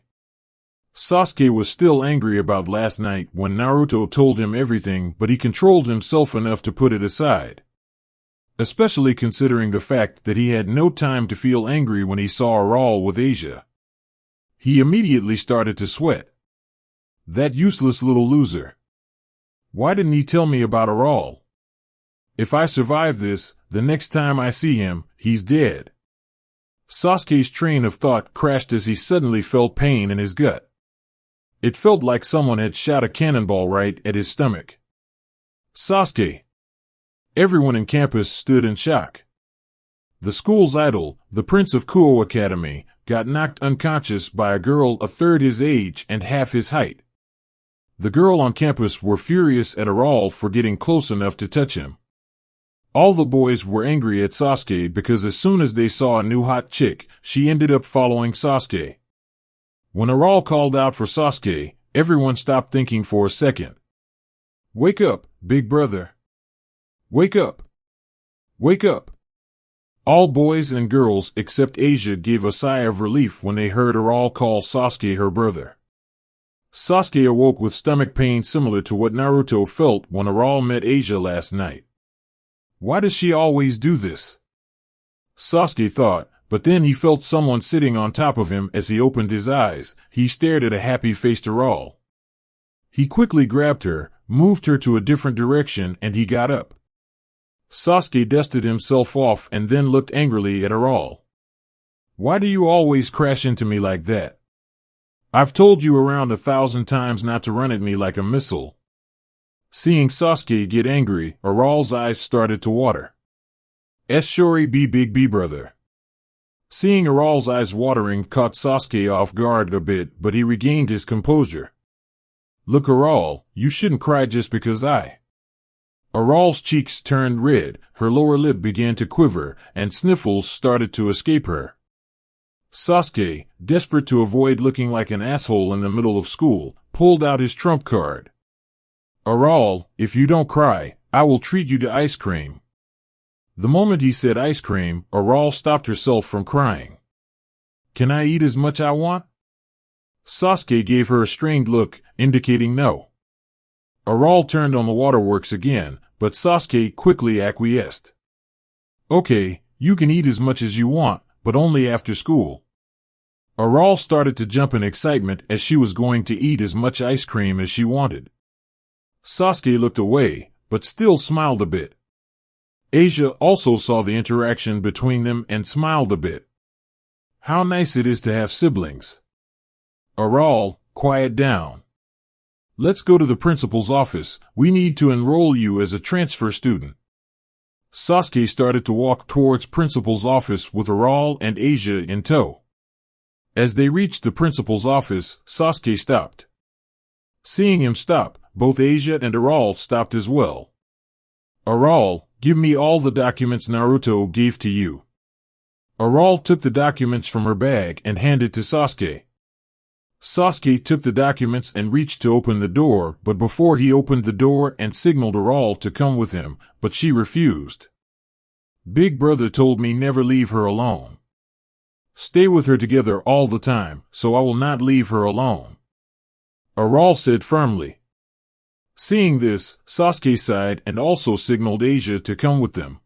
Sasuke was still angry about last night when Naruto told him everything, but he controlled himself enough to put it aside. Especially considering the fact that he had no time to feel angry when he saw Aral with Asia. He immediately started to sweat. That useless little loser. Why didn't he tell me about Aral? If I survive this, the next time I see him, he's dead. Sasuke's train of thought crashed as he suddenly felt pain in his gut. It felt like someone had shot a cannonball right at his stomach. Sasuke. Everyone in campus stood in shock. The school's idol, the Prince of Kuo Academy, got knocked unconscious by a girl a third his age and half his height. The girl on campus were furious at Aral for getting close enough to touch him. All the boys were angry at Sasuke because as soon as they saw a new hot chick, she ended up following Sasuke. When Aral called out for Sasuke, everyone stopped thinking for a second. Wake up, big brother. Wake up. Wake up. All boys and girls except Asia gave a sigh of relief when they heard Aral call Sasuke her brother. Sasuke awoke with stomach pain similar to what Naruto felt when Aral met Asia last night. Why does she always do this? Sasuke thought, but then he felt someone sitting on top of him as he opened his eyes. He stared at a happy-faced Aral. He quickly grabbed her, moved her to a different direction, and he got up. Sasuke dusted himself off and then looked angrily at Aral. Why do you always crash into me like that? I've told you around 1,000 times not to run at me like a missile. Seeing Sasuke get angry, Aral's eyes started to water. Shori be big B brother. Seeing Aral's eyes watering caught Sasuke off guard a bit, but he regained his composure. Look Aral, you shouldn't cry just because Aral's cheeks turned red, her lower lip began to quiver, and sniffles started to escape her. Sasuke, desperate to avoid looking like an asshole in the middle of school, pulled out his trump card. Aral, if you don't cry, I will treat you to ice cream. The moment he said ice cream, Aral stopped herself from crying. Can I eat as much I want? Sasuke gave her a strained look, indicating no. Aral turned on the waterworks again, but Sasuke quickly acquiesced. Okay, you can eat as much as you want, but only after school. Aral started to jump in excitement as she was going to eat as much ice cream as she wanted. Sasuke looked away, but still smiled a bit. Asia also saw the interaction between them and smiled a bit. How nice it is to have siblings. Aral, quiet down. Let's go to the principal's office. We need to enroll you as a transfer student. Sasuke started to walk towards principal's office with Aral and Asia in tow. As they reached the principal's office, Sasuke stopped. Seeing him stop, both Asia and Aral stopped as well. Aral, give me all the documents Naruto gave to you. Aral took the documents from her bag and handed to Sasuke. Sasuke took the documents and reached to open the door, but before he opened the door and signaled Aral to come with him, but she refused. Big brother told me never leave her alone. Stay with her together all the time, so I will not leave her alone. Aral said firmly. Seeing this, Sasuke sighed and also signaled Asia to come with them.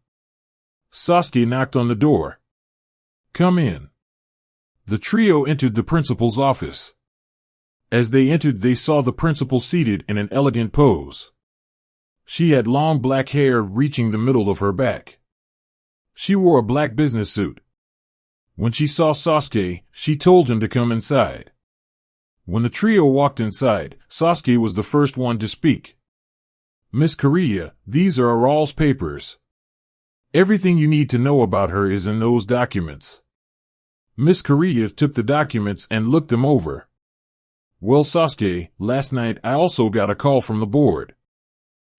Sasuke knocked on the door. Come in. The trio entered the principal's office. As they entered, they saw the principal seated in an elegant pose. She had long black hair reaching the middle of her back. She wore a black business suit. When she saw Sasuke, she told him to come inside. When the trio walked inside, Sasuke was the first one to speak. Miss Kariya, these are Aral's papers. Everything you need to know about her is in those documents. Miss Kariya took the documents and looked them over. Well, Sasuke, last night I also got a call from the board.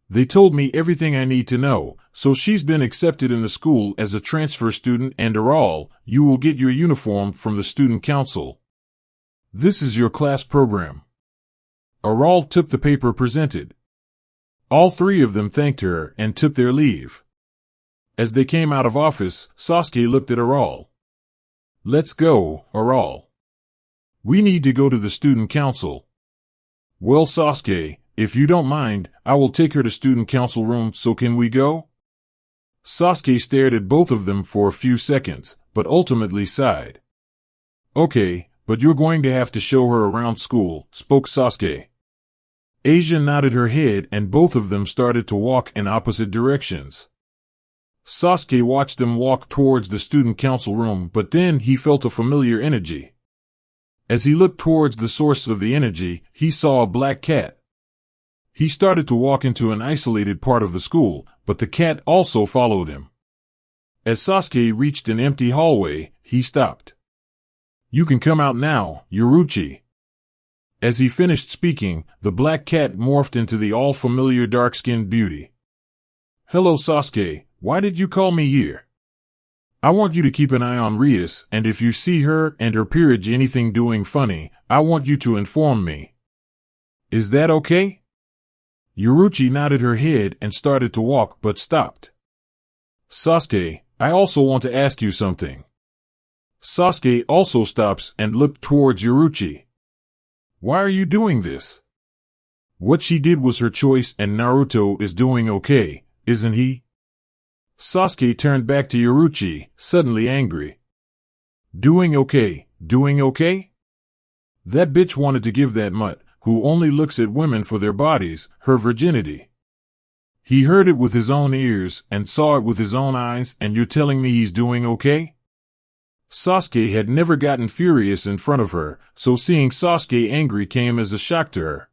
They told me everything I need to know, so she's been accepted in the school as a transfer student, and Aral, you will get your uniform from the student council. This is your class program. Aral took the paper presented. All three of them thanked her and took their leave. As they came out of office, Sasuke looked at Aral. "Let's go, Aral. We need to go to the student council." "Well, Sasuke, if you don't mind, I will take her to student council room, so can we go?" Sasuke stared at both of them for a few seconds, but ultimately sighed. "Okay, but you're going to have to show her around school," spoke Sasuke. Asia nodded her head and both of them started to walk in opposite directions. Sasuke watched them walk towards the student council room, but then he felt a familiar energy. As he looked towards the source of the energy, he saw a black cat. He started to walk into an isolated part of the school, but the cat also followed him. As Sasuke reached an empty hallway, he stopped. "You can come out now, Yoruchi." As he finished speaking, the black cat morphed into the all-familiar dark-skinned beauty. "Hello, Sasuke, why did you call me here? I want you to keep an eye on Rias, and if you see her and her peerage anything doing funny, I want you to inform me. Is that okay?" Yoruchi nodded her head and started to walk but stopped. "Sasuke, I also want to ask you something." Sasuke also stops and looked towards Yoruchi. "Why are you doing this? What she did was her choice and Naruto is doing okay, isn't he?" Sasuke turned back to Yoruchi, suddenly angry. Doing okay? That bitch wanted to give that mutt, who only looks at women for their bodies, her virginity. He heard it with his own ears and saw it with his own eyes, and you're telling me he's doing okay? Sasuke had never gotten furious in front of her, so seeing Sasuke angry came as a shock to her.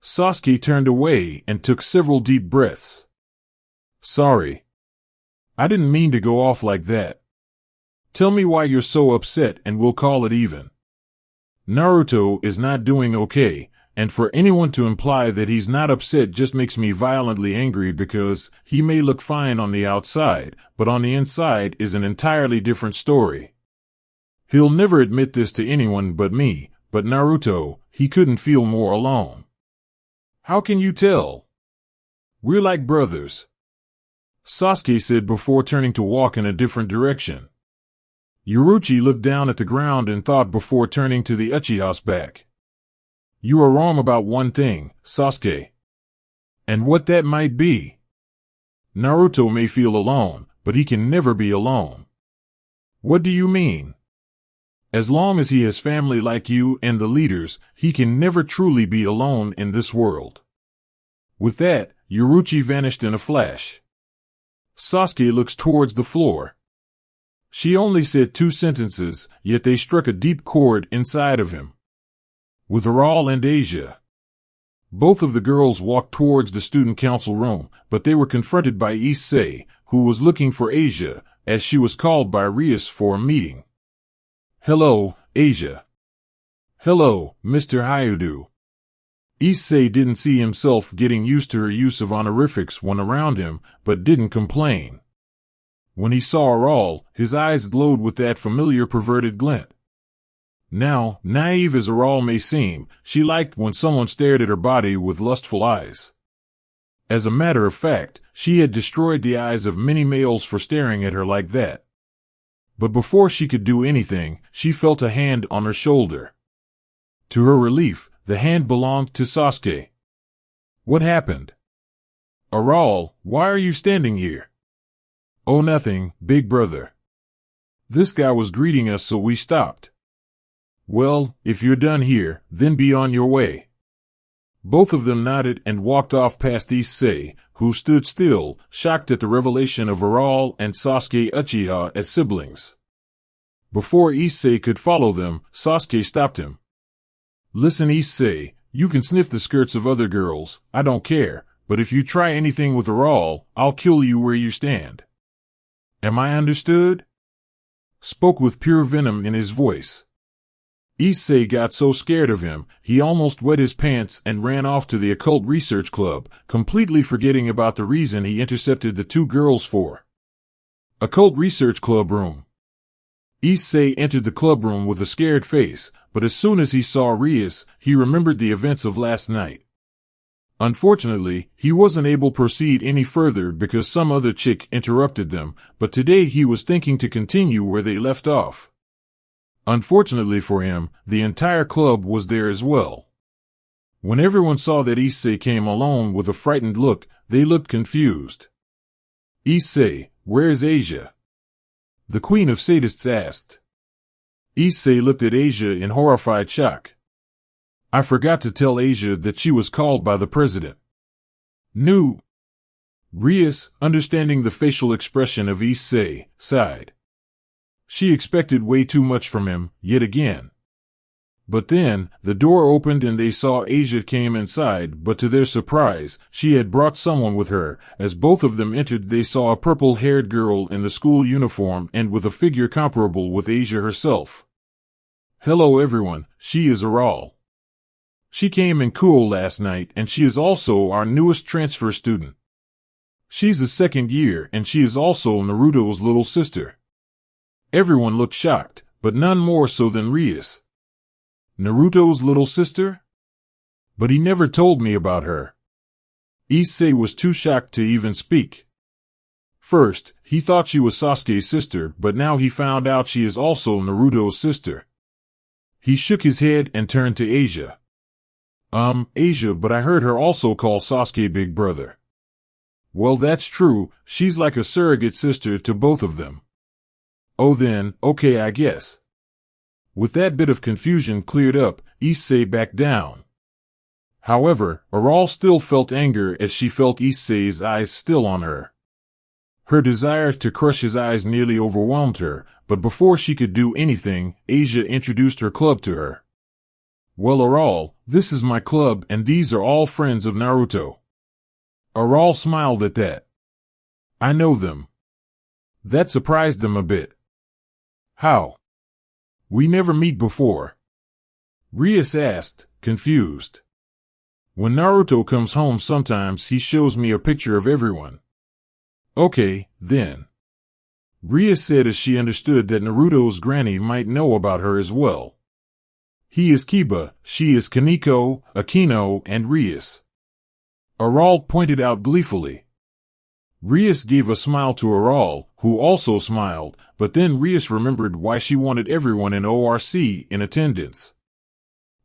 Sasuke turned away and took several deep breaths. "Sorry. I didn't mean to go off like that. Tell me why you're so upset and we'll call it even. Naruto is not doing okay, and for anyone to imply that he's not upset just makes me violently angry because he may look fine on the outside, but on the inside is an entirely different story. He'll never admit this to anyone but me, but Naruto, he couldn't feel more alone. How can you tell? We're like brothers," Sasuke said before turning to walk in a different direction. Yoruchi looked down at the ground and thought before turning to the Uchiha's back. "You are wrong about one thing, Sasuke. And what that might be? Naruto may feel alone, but he can never be alone." "What do you mean?" "As long as he has family like you and the leaders, he can never truly be alone in this world." With that, Yoruchi vanished in a flash. Sasuke looks towards the floor. She only said 2 sentences, yet they struck a deep chord inside of him. With Aral and Asia. Both of the girls walked towards the student council room, but they were confronted by Issei, who was looking for Asia, as she was called by Rias for a meeting. "Hello, Asia." "Hello, Mr. Hyudu." Issei didn't see himself getting used to her use of honorifics when around him, but didn't complain. When he saw Aral, his eyes glowed with that familiar perverted glint. Now, naive as Aral may seem, she liked when someone stared at her body with lustful eyes. As a matter of fact, she had destroyed the eyes of many males for staring at her like that. But before she could do anything, she felt a hand on her shoulder. To her relief, the hand belonged to Sasuke. "What happened?" "Aral, why are you standing here?" "Oh, nothing, big brother. This guy was greeting us, so we stopped." "Well, if you're done here, then be on your way." Both of them nodded and walked off past Issei, who stood still, shocked at the revelation of Aral and Sasuke Uchiha as siblings. Before Issei could follow them, Sasuke stopped him. "Listen, Issei, you can sniff the skirts of other girls, I don't care, but if you try anything with Aral, I'll kill you where you stand. Am I understood?" Spoke with pure venom in his voice. Issei got so scared of him, he almost wet his pants and ran off to the occult research club, completely forgetting about the reason he intercepted the 2 girls for. Occult research club room. Issei entered the club room with a scared face, but as soon as he saw Rias, he remembered the events of last night. Unfortunately, he wasn't able to proceed any further because some other chick interrupted them, but today he was thinking to continue where they left off. Unfortunately for him, the entire club was there as well. When everyone saw that Issei came alone with a frightened look, they looked confused. "Issei, where is Asia?" the queen of sadists asked. Issei looked at Asia in horrified shock. "I forgot to tell Asia that she was called by the president." "No." Rias, understanding the facial expression of Issei, sighed. She expected way too much from him, yet again. But then, the door opened and they saw Asia came inside, but to their surprise, she had brought someone with her. As both of them entered, they saw a purple-haired girl in the school uniform and with a figure comparable with Asia herself. "Hello everyone, she is Aral. She came in cool last night and she is also our newest transfer student. She's a second year and she is also Naruto's little sister." Everyone looked shocked, but none more so than Rias. "Naruto's little sister? But he never told me about her." Issei was too shocked to even speak. First, he thought she was Sasuke's sister, but now he found out she is also Naruto's sister. He shook his head and turned to Asia. Asia, but I heard her also call Sasuke big brother." "Well, that's true, she's like a surrogate sister to both of them." "Oh then, okay I guess." With that bit of confusion cleared up, Issei backed down. However, Aral still felt anger as she felt Issei's eyes still on her. Her desire to crush his eyes nearly overwhelmed her, but before she could do anything, Asia introduced her club to her. "Well Aral, this is my club and these are all friends of Naruto." Aral smiled at that. "I know them." That surprised them a bit. "How? We never meet before?" Rias asked, confused. "When Naruto comes home sometimes he shows me a picture of everyone." "Okay, then." Rias said as she understood that Naruto's granny might know about her as well. He is Kiba, she is Kaneko, Akino, and Rias. Aral pointed out gleefully. Rias gave a smile to Aral, who also smiled, but then Rias remembered why she wanted everyone in ORC in attendance.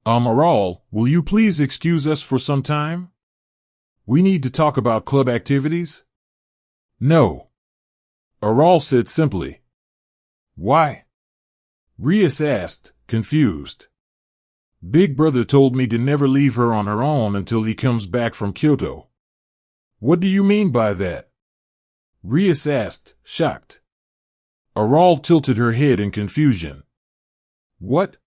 Aral, will you please excuse us for some time? We need to talk about club activities." "No." Aral said simply. "Why?" Rias asked, confused. "Big brother told me to never leave her on her own until he comes back from Kyoto." "What do you mean by that?" Rias asked, shocked. Aral tilted her head in confusion. "What?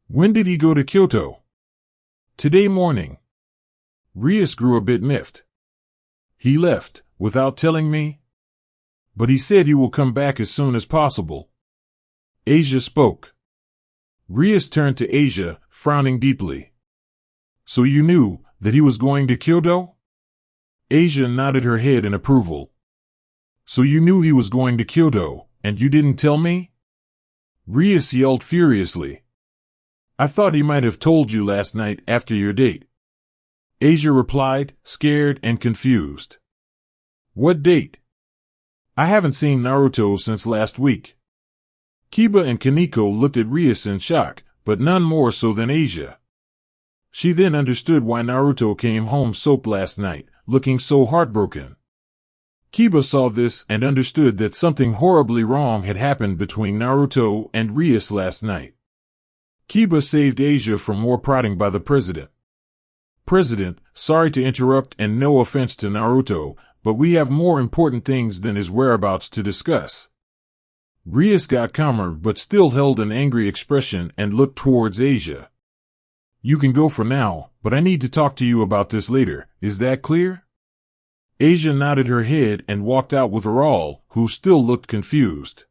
When did he go to Kyoto?" "Today morning." Rias grew a bit miffed. "He left, without telling me?" "But he said he will come back as soon as possible." Asia spoke. Rias turned to Asia, frowning deeply. "So you knew that he was going to Kyoto?" Asia nodded her head in approval. "So you knew he was going to Kyoto, and you didn't tell me?" Rias yelled furiously. "I thought he might have told you last night after your date." Asia replied, scared and confused. "What date? I haven't seen Naruto since last week." Kiba and Kaneko looked at Rias in shock, but none more so than Asia. She then understood why Naruto came home soaked last night, looking so heartbroken. Kiba saw this and understood that something horribly wrong had happened between Naruto and Rias last night. Kiba saved Asia from more prodding by the president. "President, sorry to interrupt and no offense to Naruto, but we have more important things than his whereabouts to discuss." Rias got calmer but still held an angry expression and looked towards Asia. "You can go for now, but I need to talk to you about this later, is that clear?" Asia nodded her head and walked out with Aral, who still looked confused.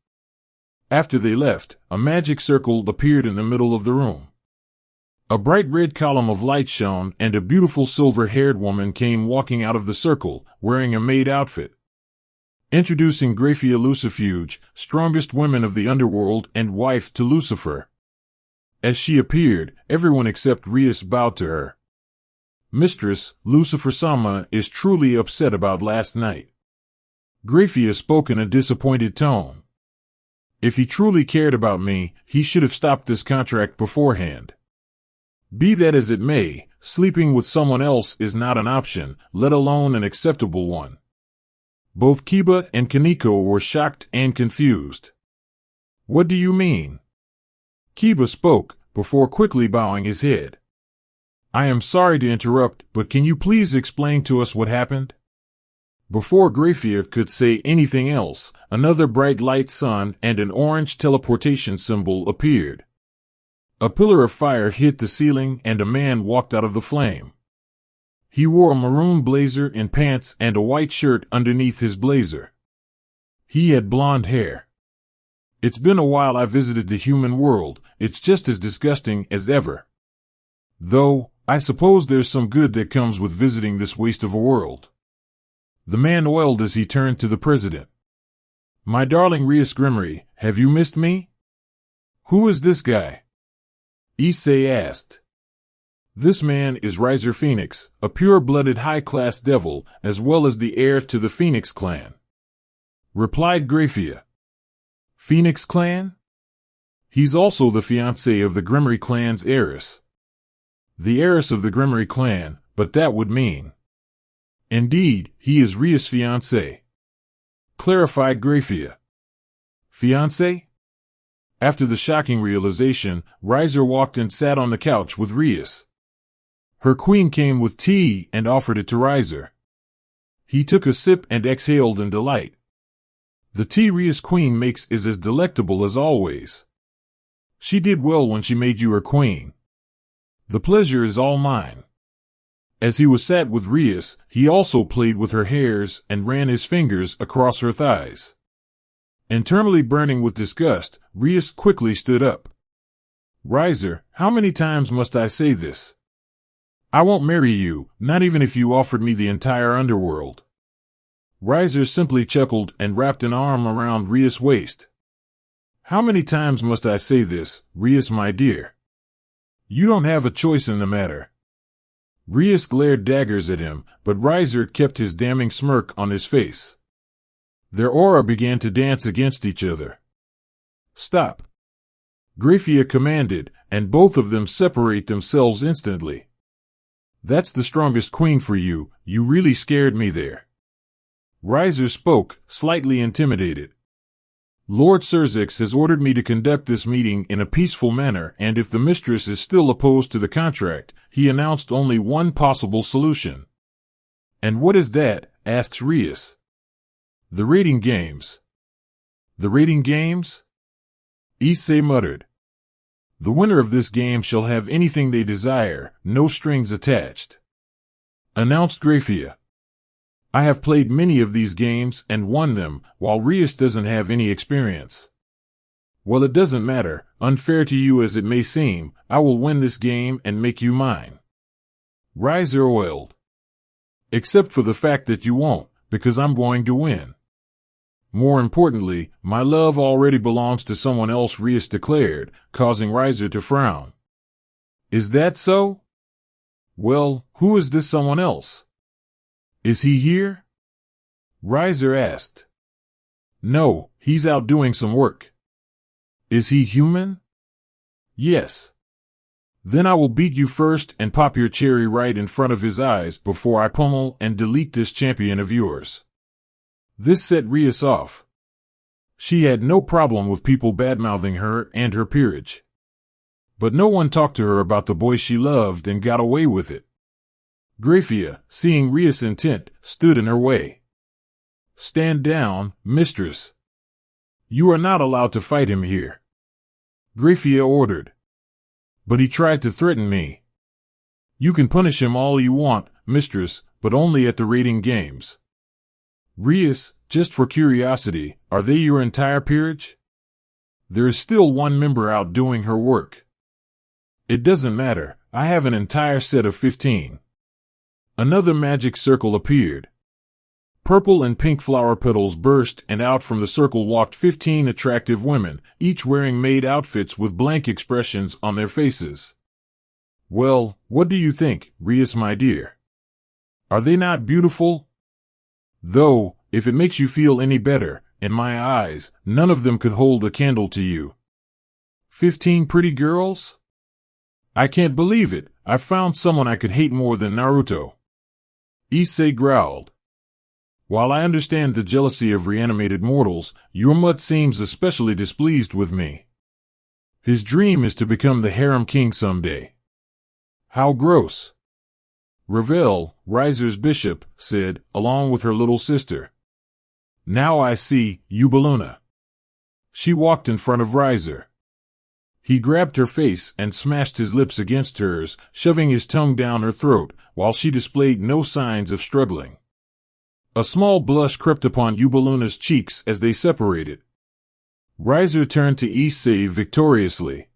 After they left, a magic circle appeared in the middle of the room. A bright red column of light shone and a beautiful silver-haired woman came walking out of the circle, wearing a maid outfit. Introducing Graphia Lucifuge, strongest women of the underworld and wife to Lucifer. As she appeared, everyone except Rias bowed to her. Mistress, Lucifer-sama is truly upset about last night. Graphia spoke in a disappointed tone. If he truly cared about me, he should have stopped this contract beforehand. Be that as it may, sleeping with someone else is not an option, let alone an acceptable one. Both Kiba and Kaneko were shocked and confused. What do you mean? Kiba spoke, before quickly bowing his head. I am sorry to interrupt, but can you please explain to us what happened? Before Graphia could say anything else, another bright light sun and an orange teleportation symbol appeared. A pillar of fire hit the ceiling and a man walked out of the flame. He wore a maroon blazer and pants and a white shirt underneath his blazer. He had blonde hair. It's been a while I visited the human world, it's just as disgusting as ever. Though, I suppose there's some good that comes with visiting this waste of a world. The man oiled as he turned to the president. My darling Rias Grimmery, have you missed me? Who is this guy? Issei asked. This man is Riser Phoenix, a pure-blooded high-class devil, as well as the heir to the Phoenix clan. Replied Graphia. Phoenix clan? He's also the fiancé of the Grimmery clan's heiress. The heiress of the Grimmery clan, but that would mean. Indeed, he is Rias' fiancé. Clarified Graphia. Fiancé? After the shocking realization, Riser walked and sat on the couch with Rias. Her queen came with tea and offered it to Riser. He took a sip and exhaled in delight. The tea Rias' queen makes is as delectable as always. She did well when she made you her queen. The pleasure is all mine. As he was sat with Rias, he also played with her hairs and ran his fingers across her thighs. Internally burning with disgust, Rias quickly stood up. Riser, how many times must I say this? I won't marry you, not even if you offered me the entire underworld. Riser simply chuckled and wrapped an arm around Rias' waist. How many times must I say this, Rias my dear? You don't have a choice in the matter. Rias glared daggers at him, but Riser kept his damning smirk on his face. Their aura began to dance against each other. Stop. Graphia commanded, and both of them separate themselves instantly. That's the strongest queen for you, you really scared me there. Riser spoke, slightly intimidated. Lord Surzex has ordered me to conduct this meeting in a peaceful manner, and if the mistress is still opposed to the contract, he announced only one possible solution. And what is that? Asks Rias. The rating games. The rating games? Issei muttered. The winner of this game shall have anything they desire, no strings attached. Announced Graphia. I have played many of these games and won them, while Rias doesn't have any experience. Well, it doesn't matter, unfair to you as it may seem, I will win this game and make you mine. Riser oiled. Except for the fact that you won't, because I'm going to win. More importantly, my love already belongs to someone else, Rias declared, causing Riser to frown. Is that so? Well, who is this someone else? Is he here? Riser asked. No, he's out doing some work. Is he human? Yes. Then I will beat you first and pop your cherry right in front of his eyes before I pummel and delete this champion of yours. This set Rias off. She had no problem with people badmouthing her and her peerage. But no one talked to her about the boy she loved and got away with it. Graphia, seeing Rias' intent, stood in her way. Stand down, mistress. You are not allowed to fight him here. Graphia ordered. But he tried to threaten me. You can punish him all you want, mistress, but only at the rating games. Rias, just for curiosity, are they your entire peerage? There is still one member out doing her work. It doesn't matter, I have an entire set of 15. Another magic circle appeared. Purple and pink flower petals burst, and out from the circle walked 15 attractive women, each wearing maid outfits with blank expressions on their faces. Well, what do you think, Rias, my dear? Are they not beautiful? Though, if it makes you feel any better, in my eyes, none of them could hold a candle to you. 15 pretty girls? I can't believe it. I found someone I could hate more than Naruto. Issei growled. While I understand the jealousy of reanimated mortals, your mutt seems especially displeased with me. His dream is to become the harem king someday. How gross. Ravel, Riser's bishop, said, along with her little sister. Now I see, Ubaluna. She walked in front of Riser. He grabbed her face and smashed his lips against hers, shoving his tongue down her throat, while she displayed no signs of struggling. A small blush crept upon Ubaluna's cheeks as they separated. Riser turned to Issei victoriously.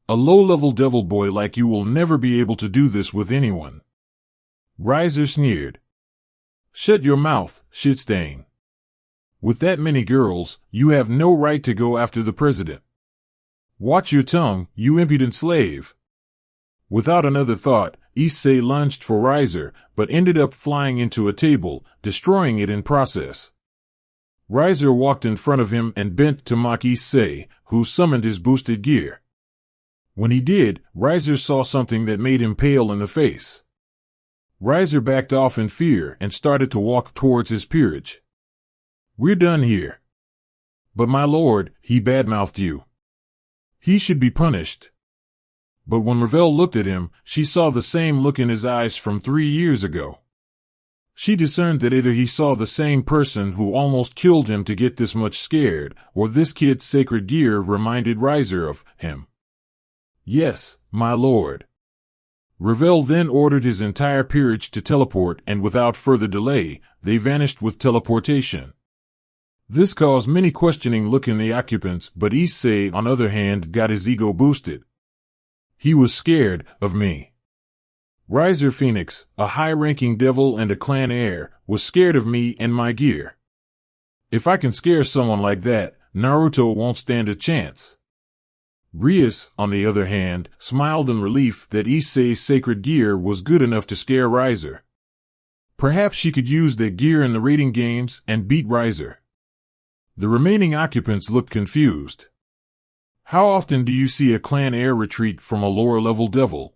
A low-level devil boy like you will never be able to do this with anyone. Riser sneered. Shut your mouth, shitstain. With that many girls, you have no right to go after the president. Watch your tongue, you impudent slave. Without another thought, Issei lunged for Riser, but ended up flying into a table, destroying it in process. Riser walked in front of him and bent to mock Issei, who summoned his boosted gear. When he did, Riser saw something that made him pale in the face. Riser backed off in fear and started to walk towards his peerage. We're done here. But my lord, he badmouthed you. He should be punished. But when Ravel looked at him, she saw the same look in his eyes from 3 years ago. She discerned that either he saw the same person who almost killed him to get this much scared, or this kid's sacred gear reminded Riser of him. Yes, my lord. Ravel then ordered his entire peerage to teleport, and without further delay, they vanished with teleportation. This caused many questioning look in the occupants, but Issei, on the other hand, got his ego boosted. He was scared of me. Riser Phoenix, a high-ranking devil and a clan heir, was scared of me and my gear. If I can scare someone like that, Naruto won't stand a chance. Rias, on the other hand, smiled in relief that Issei's sacred gear was good enough to scare Riser. Perhaps she could use that gear in the raiding games and beat Riser. The remaining occupants looked confused. How often do you see a clan heir retreat from a lower-level devil?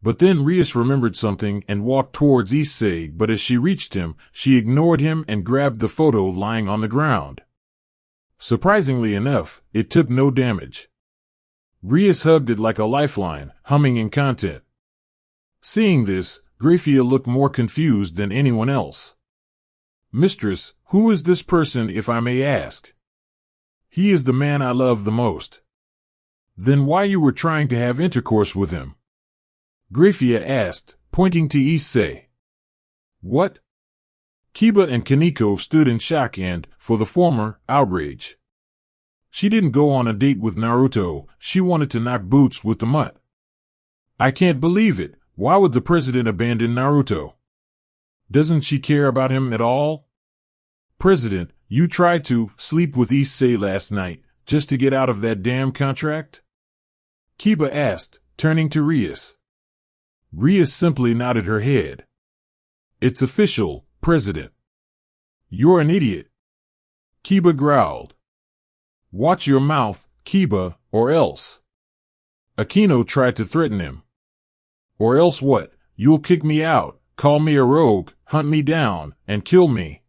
But then Rias remembered something and walked towards Issei, but as she reached him, she ignored him and grabbed the photo lying on the ground. Surprisingly enough, it took no damage. Rias hugged it like a lifeline, humming in content. Seeing this, Graphia looked more confused than anyone else. Mistress, who is this person, if I may ask? He is the man I love the most. Then why you were trying to have intercourse with him? Graphia asked, pointing to Issei. What? Kiba and Kaneko stood in shock and, for the former, outrage. She didn't go on a date with Naruto, she wanted to knock boots with the mutt. I can't believe it, why would the president abandon Naruto? Doesn't she care about him at all? President, you tried to sleep with Issei last night, just to get out of that damn contract? Kiba asked, turning to Rias. Rias simply nodded her head. It's official, President. You're an idiot. Kiba growled. Watch your mouth, Kiba, or else. Akino tried to threaten him. Or else what? You'll kick me out, call me a rogue, hunt me down, and kill me.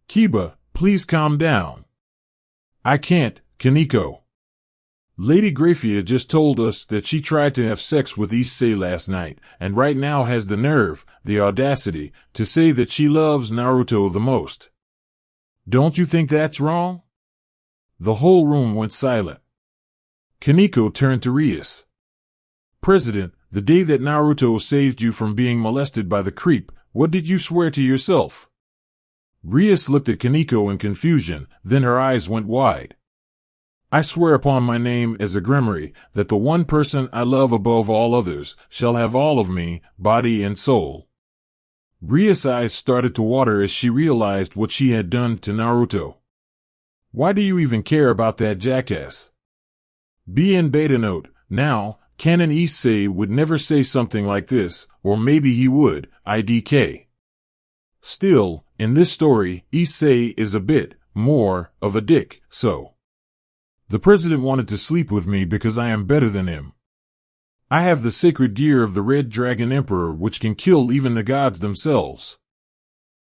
Kiba, please calm down. I can't, Kaneko. Lady Graphia just told us that she tried to have sex with Issei last night, and right now has the nerve, the audacity, to say that she loves Naruto the most. Don't you think that's wrong? The whole room went silent. Kaneko turned to Rias. President, the day that Naruto saved you from being molested by the creep, what did you swear to yourself? Rias looked at Kaneko in confusion, then her eyes went wide. I swear upon my name as a Grimoire, that the one person I love above all others shall have all of me, body and soul. Rias' eyes started to water as she realized what she had done to Naruto. Why do you even care about that jackass? Be in beta note, now, Canon Issei would never say something like this, or maybe he would, IDK. Still, in this story, Issei is a bit more of a dick, so. The president wanted to sleep with me because I am better than him. I have the sacred gear of the Red Dragon Emperor, which can kill even the gods themselves.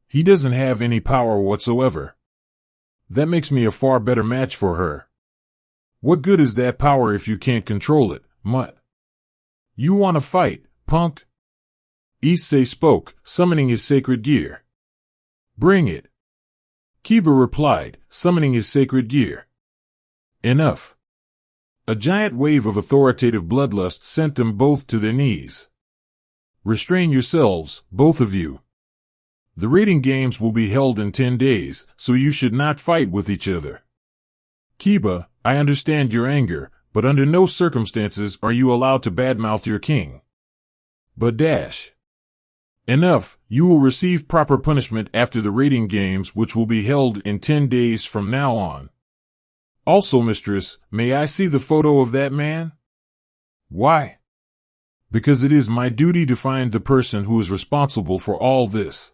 He doesn't have any power whatsoever. That makes me a far better match for her. What good is that power if you can't control it, mutt? You want to fight, punk? Issei spoke, summoning his sacred gear. Bring it. Kiba replied, summoning his sacred gear. Enough. A giant wave of authoritative bloodlust sent them both to their knees. Restrain yourselves, both of you. The raiding games will be held in 10 days, so you should not fight with each other. Kiba, I understand your anger, but under no circumstances are you allowed to badmouth your king. But dash. Enough, you will receive proper punishment after the raiding games, which will be held in 10 days from now on. Also, mistress, may I see the photo of that man? Why? Because it is my duty to find the person who is responsible for all this.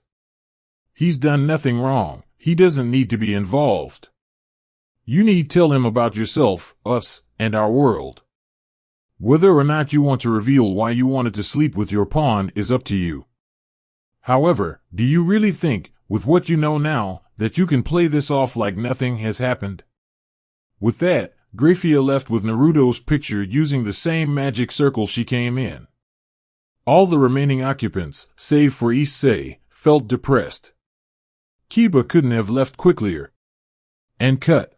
He's done nothing wrong. He doesn't need to be involved. You need tell him about yourself, us, and our world. Whether or not you want to reveal why you wanted to sleep with your pawn is up to you. However, do you really think, with what you know now, that you can play this off like nothing has happened? With that, Graphia left with Naruto's picture using the same magic circle she came in. All the remaining occupants, save for Issei, felt depressed. Kiba couldn't have left quicker. And cut.